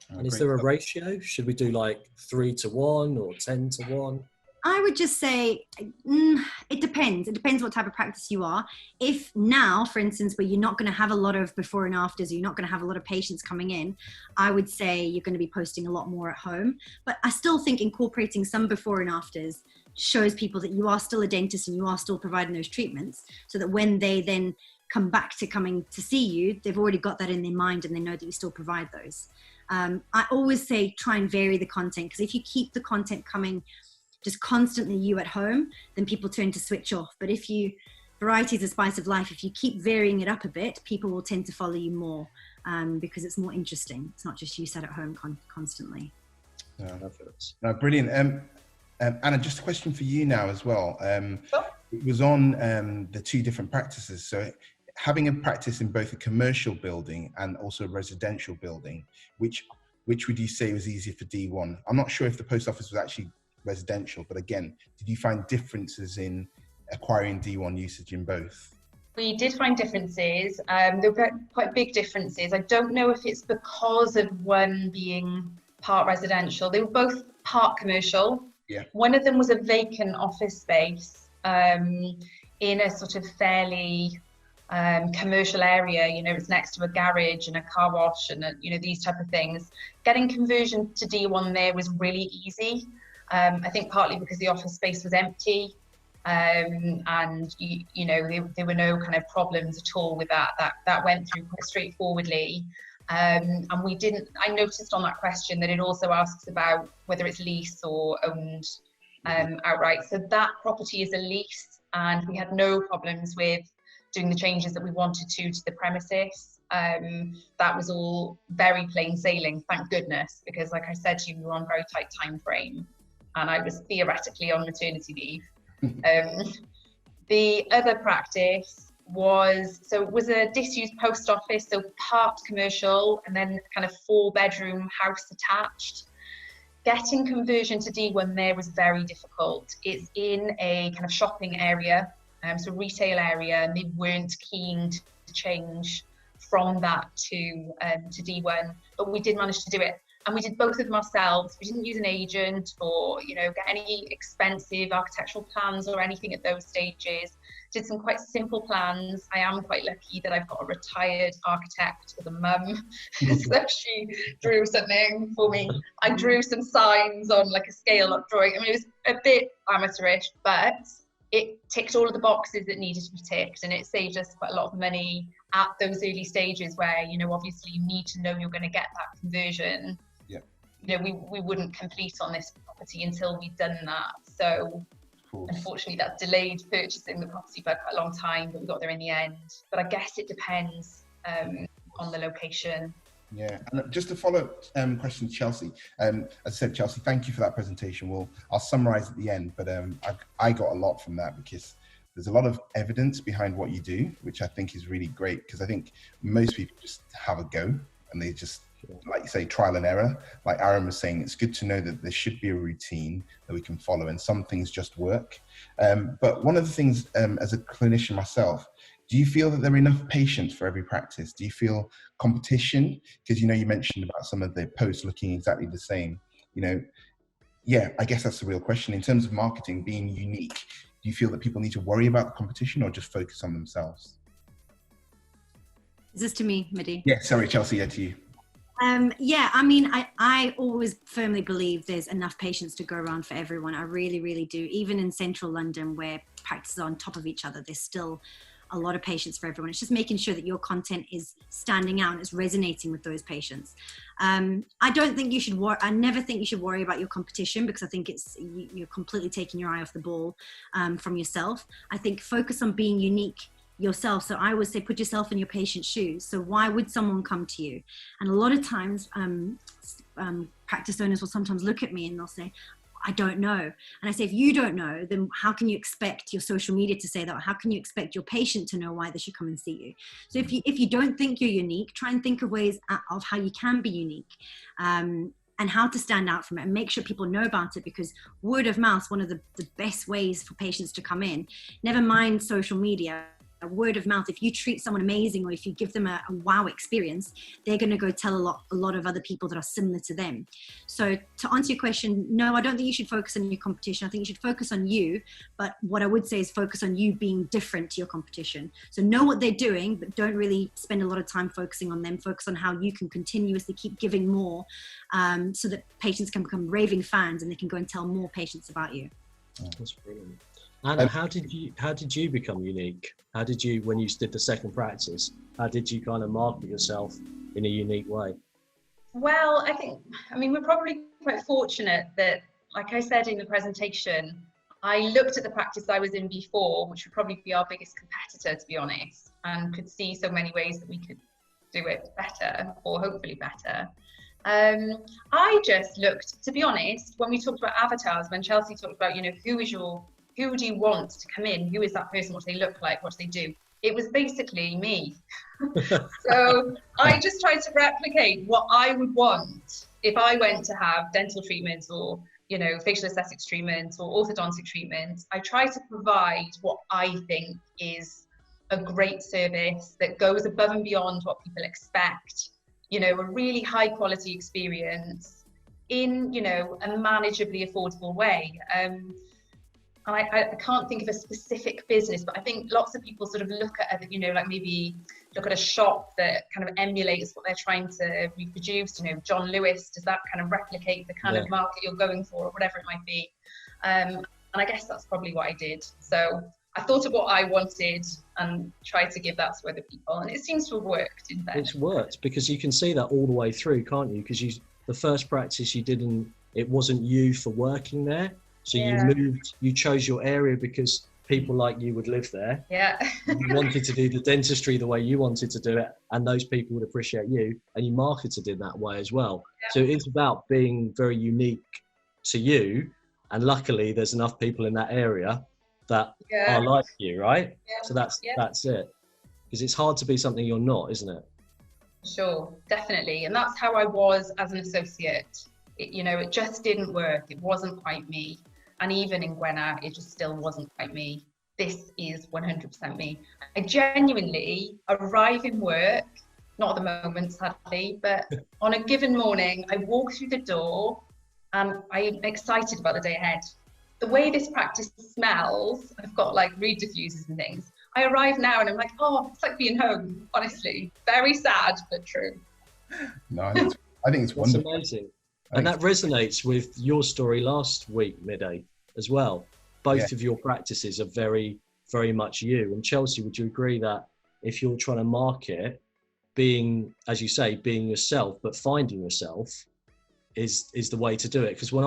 S2: And is there a ratio? Should we do like 3-1 or 10-1?
S3: I would just say it depends. It depends what type of practice you are. If now, for instance, where you're not going to have a lot of before and afters, or you're not going to have a lot of patients coming in, I would say you're going to be posting a lot more at home. But I still think incorporating some before and afters shows people that you are still a dentist and you are still providing those treatments, so that when they then come back to coming to see you, they've already got that in their mind and they know that you still provide those. I always say try and vary the content, because if you keep the content coming just constantly you at home, then people tend to switch off. But if you, variety is the spice of life, if you keep varying it up a bit, people will tend to follow you more, because it's more interesting. It's not just you sat at home constantly.
S1: No, brilliant. Anna, just a question for you now as well.
S4: Sure.
S1: It was on the two different practices. So having a practice in both a commercial building and also a residential building, which would you say was easier for D1? I'm not sure if the post office was actually residential, but again, did you find differences in acquiring D1 usage in both?
S4: We did find differences. There were quite big differences. I don't know if it's because of one being part residential. They were both part commercial.
S1: Yeah.
S4: One of them was a vacant office space in a sort of fairly commercial area. You know, it's next to a garage and a car wash and these type of things. Getting conversion to D1 there was really easy. I think partly because the office space was empty. And there were no kind of problems at all with that. That went through quite straightforwardly. And I noticed on that question that it also asks about whether it's lease or owned outright. So that property is a lease, and we had no problems with doing the changes that we wanted to the premises. That was all very plain sailing, thank goodness, because like I said to you, we were on a very tight time frame, and I was theoretically on maternity leave. The other practice was a disused post office, so part commercial and then kind of 4-bedroom house attached. Getting conversion to D1 there was very difficult. It's in a kind of shopping area, so retail area, and they weren't keen to change from that to D1, but we did manage to do it. And we did both of them ourselves. We didn't use an agent or, get any expensive architectural plans or anything at those stages. Did some quite simple plans. I am quite lucky that I've got a retired architect with a mum. So she drew something for me. I drew some signs on like a scale-up drawing. I mean, it was a bit amateurish, but it ticked all of the boxes that needed to be ticked, and it saved us quite a lot of money at those early stages where, obviously you need to know you're going to get that conversion. We wouldn't complete on this property until we'd done that. So unfortunately that delayed purchasing the property by quite a long time, but we got there in the end. But I guess it depends on the location.
S1: Yeah, and just a follow-up question to Chelsea. As I said, Chelsea, thank you for that presentation. I'll summarize at the end, but I got a lot from that because there's a lot of evidence behind what you do, which I think is really great, because I think most people just have a go and they just, like you say, trial and error. Like Aaron was saying, it's good to know that there should be a routine that we can follow, and some things just work. But one of the things, as a clinician myself, do you feel that there are enough patients for every practice? Do you feel competition? Because, you mentioned about some of the posts looking exactly the same. Yeah, I guess that's the real question. In terms of marketing, being unique, do you feel that people need to worry about the competition or just focus on themselves?
S3: Is this to me, Midi?
S1: Yeah, sorry, Chelsea, to you.
S3: Yeah, I mean, I always firmly believe there's enough patients to go around for everyone. I really, really do. Even in central London, where practices are on top of each other, there's still a lot of patients for everyone. It's just making sure that your content is standing out and it's resonating with those patients. I don't think you should I never think you should worry about your competition, because I think you're completely taking your eye off the ball from yourself. I think focus on being unique yourself. So I would say put yourself in your patient's shoes. So why would someone come to you? And a lot of times practice owners will sometimes look at me and they'll say, I don't know. And I say, if you don't know, then how can you expect your social media to say that? How can you expect your patient to know why they should come and see you? So if you don't think you're unique, try and think of ways of how you can be unique. And how to stand out from it, and make sure people know about it, because word of mouth is one of the best ways for patients to come in. Never mind social media. Word of mouth, if you treat someone amazing or if you give them a wow experience, they're going to go tell a lot of other people that are similar to them. So to answer your question, no, I don't think you should focus on your competition. I think you should focus on you, but what I would say is focus on you being different to your competition. So know what they're doing, but don't really spend a lot of time focusing on them. Focus on how you can continuously keep giving more, so that patients can become raving fans and they can go and tell more patients about you.
S2: That's brilliant. Anna, how did you become unique? How did you, when you did the second practice, how did you kind of market yourself in a unique way?
S4: Well, I mean, we're probably quite fortunate that, like I said in the presentation, I looked at the practice I was in before, which would probably be our biggest competitor, to be honest, and could see so many ways that we could do it better, or hopefully better. I just looked, to be honest, when we talked about avatars, when Chelsea talked about, you know, who do you want to come in? Who is that person? What do they look like? What do they do? It was basically me. So I just tried to replicate what I would want if I went to have dental treatments or, you know, facial aesthetics treatments or orthodontic treatments. I try to provide what I think is a great service that goes above and beyond what people expect. You know, a really high quality experience in, you know, a manageably affordable way. I can't think of a specific business, but I think lots of people sort of look at, you know, like maybe look at a shop that kind of emulates what they're trying to reproduce. You know, John Lewis, does that kind of replicate the kind of market you're going for, or whatever it might be? And I guess that's probably what I did. So I thought of what I wanted and tried to give that to other people, and it seems to have worked. In fact,
S2: it's worked because you can see that all the way through, can't you? Because the first practice it wasn't you for working there. So you chose your area because people like you would live there.
S4: Yeah.
S2: You wanted to do the dentistry the way you wanted to do it, and those people would appreciate you, and you marketed in that way as well. Yeah. So it's about being very unique to you, and luckily there's enough people in that area that are like you, right? Yeah. So that's it. Because it's hard to be something you're not, isn't it?
S4: Sure, definitely. And that's how I was as an associate. You know, it just didn't work. It wasn't quite me. And even in Gwenna, it just still wasn't quite me. This is 100% me. I genuinely arrive in work, not at the moment, sadly, but on a given morning, I walk through the door and I'm excited about the day ahead. The way this practice smells, I've got like reed diffusers and things. I arrive now and I'm like, oh, it's like being home, honestly. Very sad, but true.
S1: No, I think it's wonderful.
S2: Amazing. And that resonates with your story last week, Midday, as well. Both of your practices are very, very much you. And Chelsea, would you agree that if you're trying to market, being, as you say, being yourself, but finding yourself is the way to do it? Because when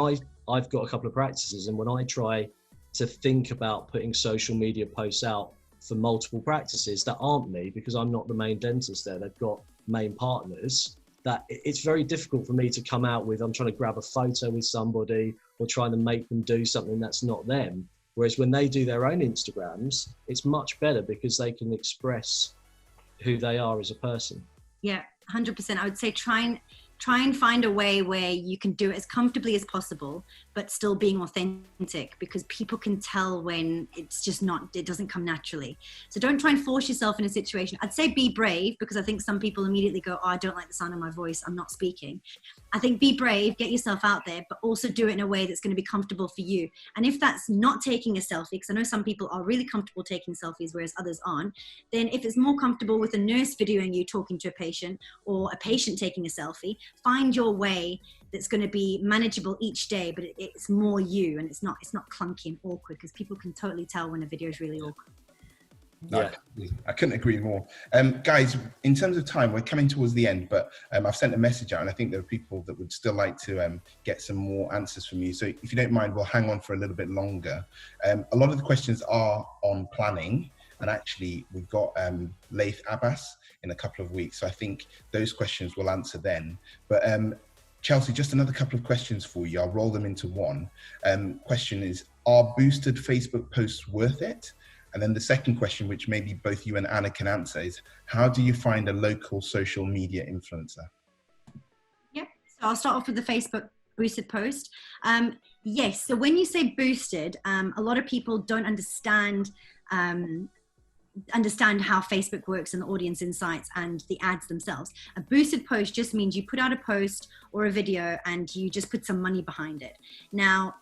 S2: I've got a couple of practices, and when I try to think about putting social media posts out for multiple practices that aren't me, because I'm not the main dentist there, they've got main partners, that it's very difficult for me to come out with, I'm trying to grab a photo with somebody or trying to make them do something that's not them. Whereas when they do their own Instagrams, it's much better because they can express who they are as a person.
S3: Yeah, 100%. I would say try and find a way where you can do it as comfortably as possible, but still being authentic, because people can tell when it's just not, it doesn't come naturally. So don't try and force yourself in a situation. I'd say be brave, because I think some people immediately go, oh, I don't like the sound of my voice, I'm not speaking. I think be brave, get yourself out there, but also do it in a way that's going to be comfortable for you. And if that's not taking a selfie, because I know some people are really comfortable taking selfies, whereas others aren't, then if it's more comfortable with a nurse videoing you talking to a patient, or a patient taking a selfie, find your way that's going to be manageable each day, but it's more you, and it's not clunky and awkward, because people can totally tell when a video is really awkward.
S1: No, I couldn't agree more. Guys, in terms of time, we're coming towards the end, but I've sent a message out, and I think there are people that would still like to get some more answers from you. So if you don't mind, we'll hang on for a little bit longer. A lot of the questions are on planning, and actually we've got Laith Abbas in a couple of weeks, so I think those questions we'll answer then. But Chelsea, just another couple of questions for you. I'll roll them into one. Question is, are boosted Facebook posts worth it? And then the second question, which maybe both you and Anna can answer, is how do you find a local social media influencer?
S3: Yeah, so I'll start off with the Facebook boosted post. Yes, so when you say boosted, a lot of people don't understand how Facebook works and the audience insights and the ads themselves. A boosted post just means you put out a post or a video and you just put some money behind it. Now,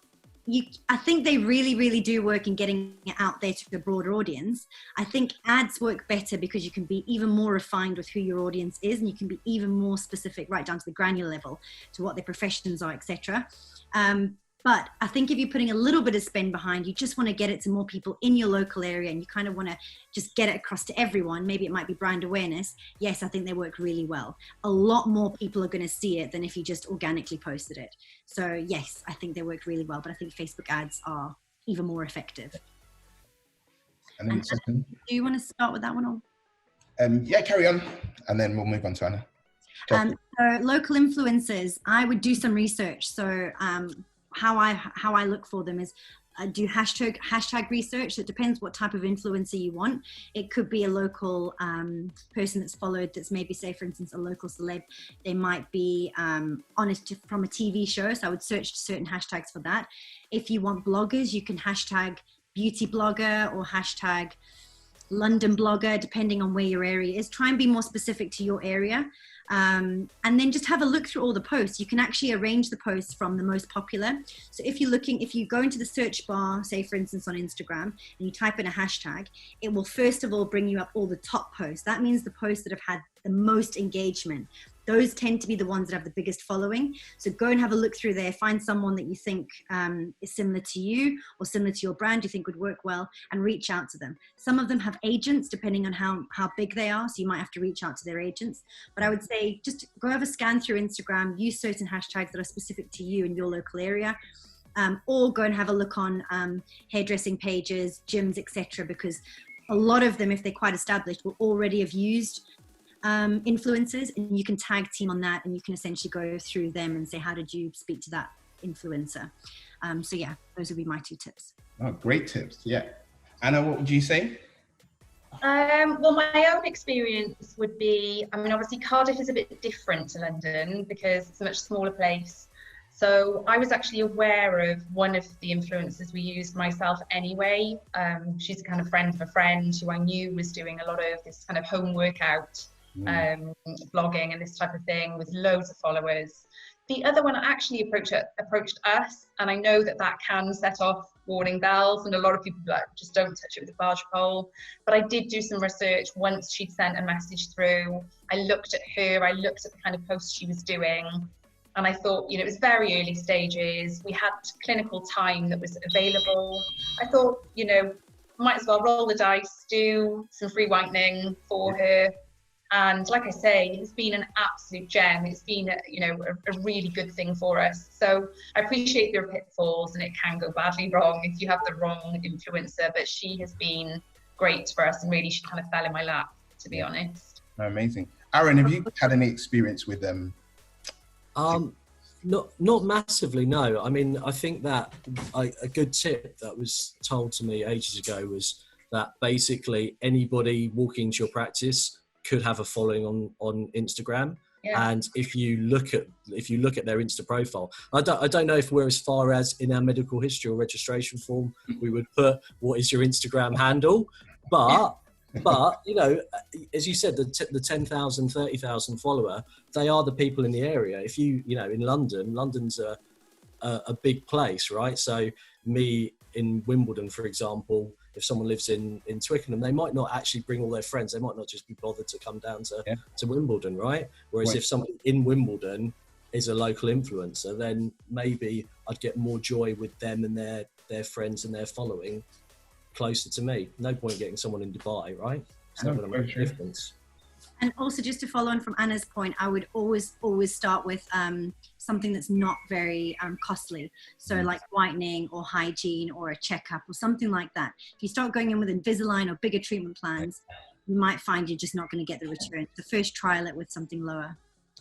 S3: I think they really, really do work in getting it out there to the broader audience. I think ads work better because you can be even more refined with who your audience is, and you can be even more specific, right down to the granular level, to what their professions are, etc. But I think if you're putting a little bit of spend behind, you just want to get it to more people in your local area, and you kind of want to just get it across to everyone. Maybe it might be brand awareness. Yes, I think they work really well. A lot more people are going to see it than if you just organically posted it. So yes, I think they work really well, but I think Facebook ads are even more effective.
S1: And then second,
S3: do you want to start with that one?
S1: Yeah, carry on, and then we'll move on to Anna. Chelsea?
S3: So local influencers, I would do some research. So how I look for them is do hashtag research. So it depends what type of influencer you want. It could be a local person that's followed, that's maybe, say for instance, a local celeb. They might be honest from a TV show, so I would search certain hashtags for that. If you want bloggers, you can hashtag beauty blogger or hashtag London blogger, depending on where your area is. Try and be more specific to your area. And then just have a look through all the posts. You can actually arrange the posts from the most popular. So if you go into the search bar, say for instance on Instagram, and you type in a hashtag, it will first of all bring you up all the top posts. That means the posts that have had the most engagement. Those tend to be the ones that have the biggest following. So go and have a look through there, find someone that you think is similar to you or similar to your brand, you think would work well, and reach out to them. Some of them have agents, depending on how big they are, so you might have to reach out to their agents. But I would say just go have a scan through Instagram, use certain hashtags that are specific to you in your local area, or go and have a look on hairdressing pages, gyms, etc., because a lot of them, if they're quite established, will already have used influencers, and you can tag team on that, and you can essentially go through them and say, how did you speak to that influencer? So yeah, those would be my 2 tips.
S1: Oh, great tips. Yeah. Anna, what would you say?
S4: Well, my own experience would be, I mean, obviously Cardiff is a bit different to London because it's a much smaller place. So I was actually aware of one of the influencers we used myself anyway. She's a kind of friend of a friend who I knew was doing a lot of this kind of home workout, blogging and this type of thing, with loads of followers. The other one actually approached us, and I know that can set off warning bells, and a lot of people like, just don't touch it with a barge pole. But I did do some research once she'd sent a message through. I looked at her, I looked at the kind of posts she was doing, and I thought, it was very early stages. We had clinical time that was available. I thought, might as well roll the dice, do some free whitening for her. And like I say, it's been an absolute gem. It's been, a really good thing for us. So I appreciate there are pitfalls, and it can go badly wrong if you have the wrong influencer, but she has been great for us, and really she kind of fell in my lap, to be honest.
S1: Amazing. Aaron, have you had any experience with them?
S2: Not massively, no. I mean, I think that a good tip that was told to me ages ago was that basically anybody walking into your practice could have a following on Instagram. Yeah. And if you look at their Insta profile, I don't know if we're as far as in our medical history or registration form we would put what is your Instagram handle, but as you said, the 10,000, 30,000 follower, they are the people in the area. If in London's a big place, right? So me in Wimbledon, for example, if someone lives in Twickenham, they might not actually bring all their friends. They might not just be bothered to come down to Wimbledon, right? Whereas if somebody in Wimbledon is a local influencer, then maybe I'd get more joy with them and their friends and their following closer to me. No point getting someone in Dubai, right? It's not going to make a difference.
S3: And also, just to follow on from Anna's point, I would always start with something that's not very costly. So like whitening or hygiene or a checkup or something like that. If you start going in with Invisalign or bigger treatment plans, you might find you're just not going to get the return. So first trial it with something lower.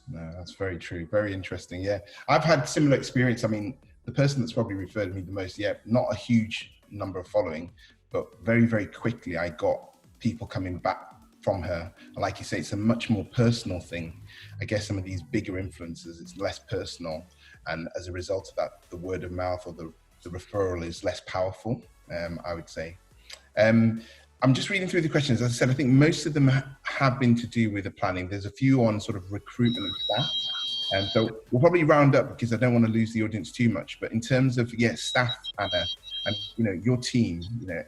S1: No, that's very true. Very interesting. Yeah. I've had similar experience. I mean, the person that's probably referred me the most, not a huge number of following, but very, very quickly I got people coming back from her. And like you say, it's a much more personal thing. I guess some of these bigger influencers, it's less personal. And as a result of that, the word of mouth or the referral is less powerful, I would say. I'm just reading through the questions. As I said, I think most of them have been to do with the planning. There's a few on sort of recruitment of staff. And so we'll probably round up because I don't want to lose the audience too much. But in terms of, staff, Anna, and your team,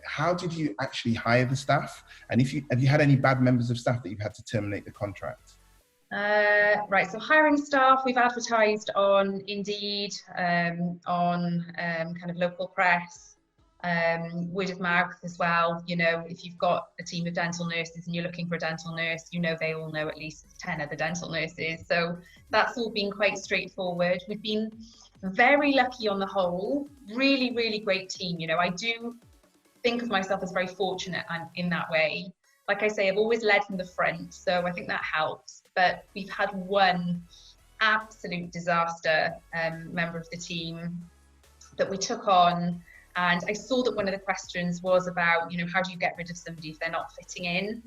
S1: how did you actually hire the staff? And have you had any bad members of staff that you've had to terminate the contract?
S4: Right, so hiring staff, we've advertised on Indeed, on kind of local press, word of mouth as well. If you've got a team of dental nurses and you're looking for a dental nurse, they all know at least 10 other dental nurses. So that's all been quite straightforward. We've been very lucky on the whole, really, really great team. I do think of myself as very fortunate in that way. like I say, I've always led from the front, so I think that helps. But we've had one absolute disaster member of the team that we took on, and I saw that one of the questions was about, how do you get rid of somebody if they're not fitting in?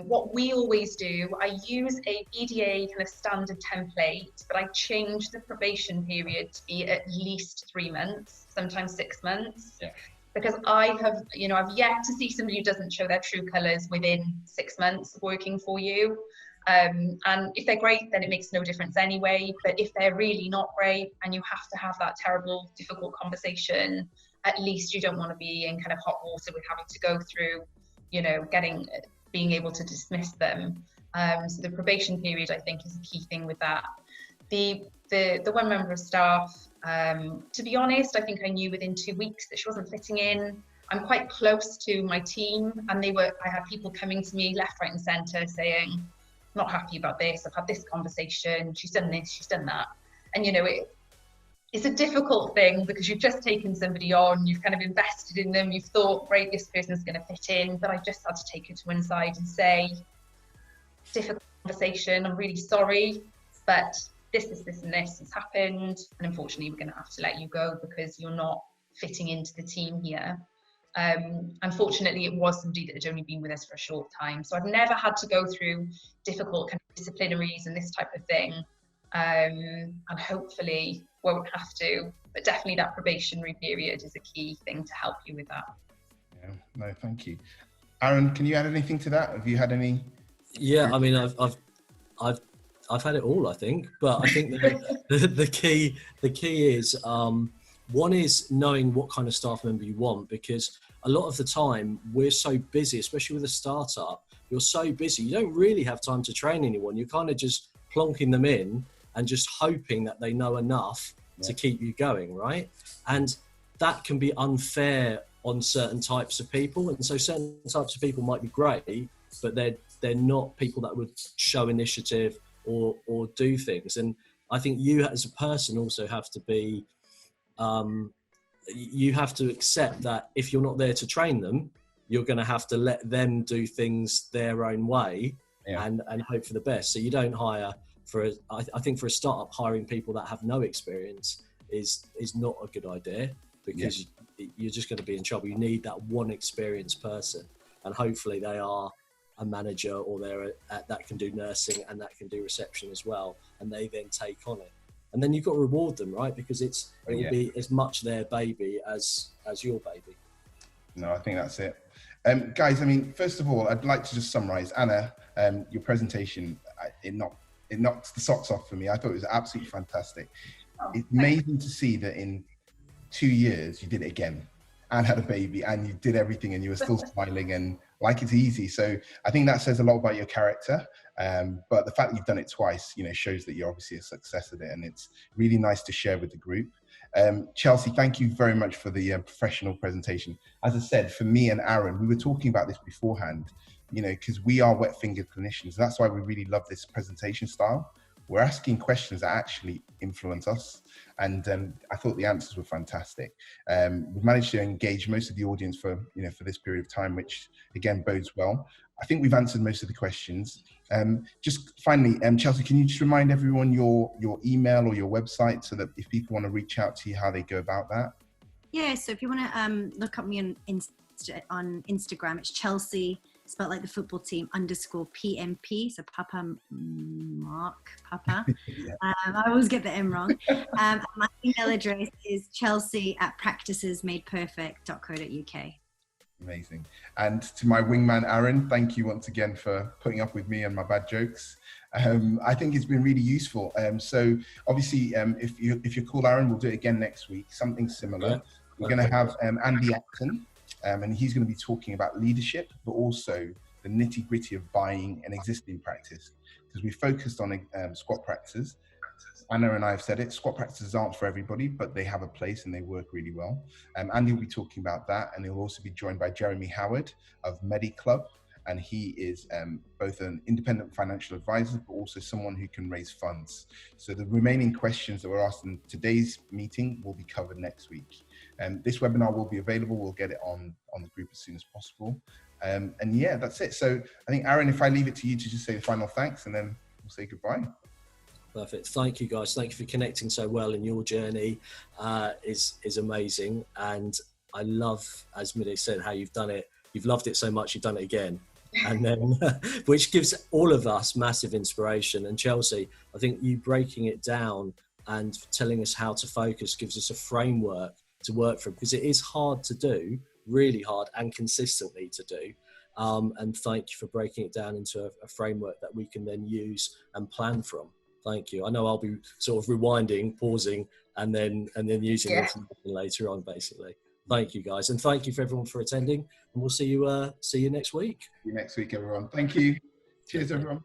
S4: What we always do, I use a BDA kind of standard template, but I change the probation period to be at least 3 months, sometimes 6 months.
S1: Yeah.
S4: Because I have, I've yet to see somebody who doesn't show their true colours within 6 months of working for you. And if they're great, then it makes no difference anyway. But if they're really not great and you have to have that terrible, difficult conversation, at least you don't want to be in kind of hot water with having to go through, being able to dismiss them. So the probation period, I think, is a key thing with that. The one member of staff, to be honest, I think I knew within 2 weeks that she wasn't fitting in. I'm quite close to my team, and I had people coming to me left, right and centre saying, not happy about this, I've had this conversation, she's done this, she's done that. And it's a difficult thing because you've just taken somebody on, you've kind of invested in them, you've thought, great, this person's going to fit in, but I just had to take her to one side and say, difficult conversation, I'm really sorry, but this and this has happened, and unfortunately we're going to have to let you go because you're not fitting into the team here. Unfortunately, it was somebody that had only been with us for a short time, so I've never had to go through difficult kind of disciplinaries and this type of thing, and hopefully won't have to, but definitely that probationary period is a key thing to help you with that.
S1: Yeah, no, thank you. Aaron, can you add anything to that? Have you had any?
S2: Yeah, I mean, I've had it all, I think, but I think the key is one is knowing what kind of staff member you want, because a lot of the time we're so busy, especially with a startup, you're so busy, you don't really have time to train anyone. You're kind of just plonking them in and just hoping that they know enough to keep you going, right? And that can be unfair on certain types of people. And so certain types of people might be great, but they're not people that would show initiative or do things. And I think you as a person also have to be, you have to accept that if you're not there to train them, you're going to have to let them do things their own way and hope for the best. So you don't hire I think for a startup, hiring people that have no experience is not a good idea, because you're just going to be in trouble. You need that one experienced person, and hopefully they are a manager or that can do nursing and that can do reception as well, and they then take on it. And then you've got to reward them, right? Because it will be as much their baby as your baby.
S1: No, I think that's it. Guys, I mean, first of all, I'd like to just summarize. Anna, your presentation, it knocked the socks off for me. I thought it was absolutely fantastic. It's amazing to see that in 2 years you did it again and had a baby and you did everything and you were still smiling and like it's easy. So I think that says a lot about your character. But the fact that you've done it twice, shows that you're obviously a success at it, and it's really nice to share with the group. Chelsea, thank you very much for the professional presentation. As I said, for me and Aaron, we were talking about this beforehand, because we are wet-fingered clinicians. That's why we really love this presentation style. We're asking questions that actually influence us. And I thought the answers were fantastic. We've managed to engage most of the audience for this period of time, which again bodes well. I think we've answered most of the questions. Just finally, Chelsea, can you just remind everyone your email or your website, so that if people want to reach out to you, how they go about that?
S3: Yeah, so if you want to look up me on Instagram, it's Chelsea, spelled like the football team, _PMP, so Papa Mark, Papa. I always get the M wrong. My email address is chelsea@practicesmadeperfect.co.uk.
S1: Amazing. And to my wingman, Aaron, thank you once again for putting up with me and my bad jokes. I think it's been really useful. So obviously, if you're cool, Aaron, we'll do it again next week, something similar. Yeah. We're going to have Andy Acton. And he's going to be talking about leadership, but also the nitty-gritty of buying an existing practice, because we focused on squat practices. Anna and I have said it, squat practices aren't for everybody, but they have a place and they work really well. Andy will be talking about that, and he'll also be joined by Jeremy Howard of MediClub, and he is both an independent financial advisor, but also someone who can raise funds. So the remaining questions that were asked in today's meeting will be covered next week. This webinar will be available. We'll get it on the group as soon as possible. And yeah, that's it. So I think, Aaron, if I leave it to you to just say the final thanks, and then we'll say goodbye.
S2: Perfect. Thank you, guys. Thank you for connecting so well in your journey. Is amazing. And I love, as Midi said, how you've done it. You've loved it so much, you've done it again. And then, which gives all of us massive inspiration. And Chelsea, I think you breaking it down and telling us how to focus gives us a framework to work from, because it is hard to do, really hard, and consistently to do. And thank you for breaking it down into a framework that we can then use and plan from. Thank you. I know I'll be sort of rewinding, pausing, and then using it later on, basically. Thank you, guys, and thank you for everyone for attending. And we'll see you next week.
S1: See you next week, everyone. Thank you. Cheers, everyone.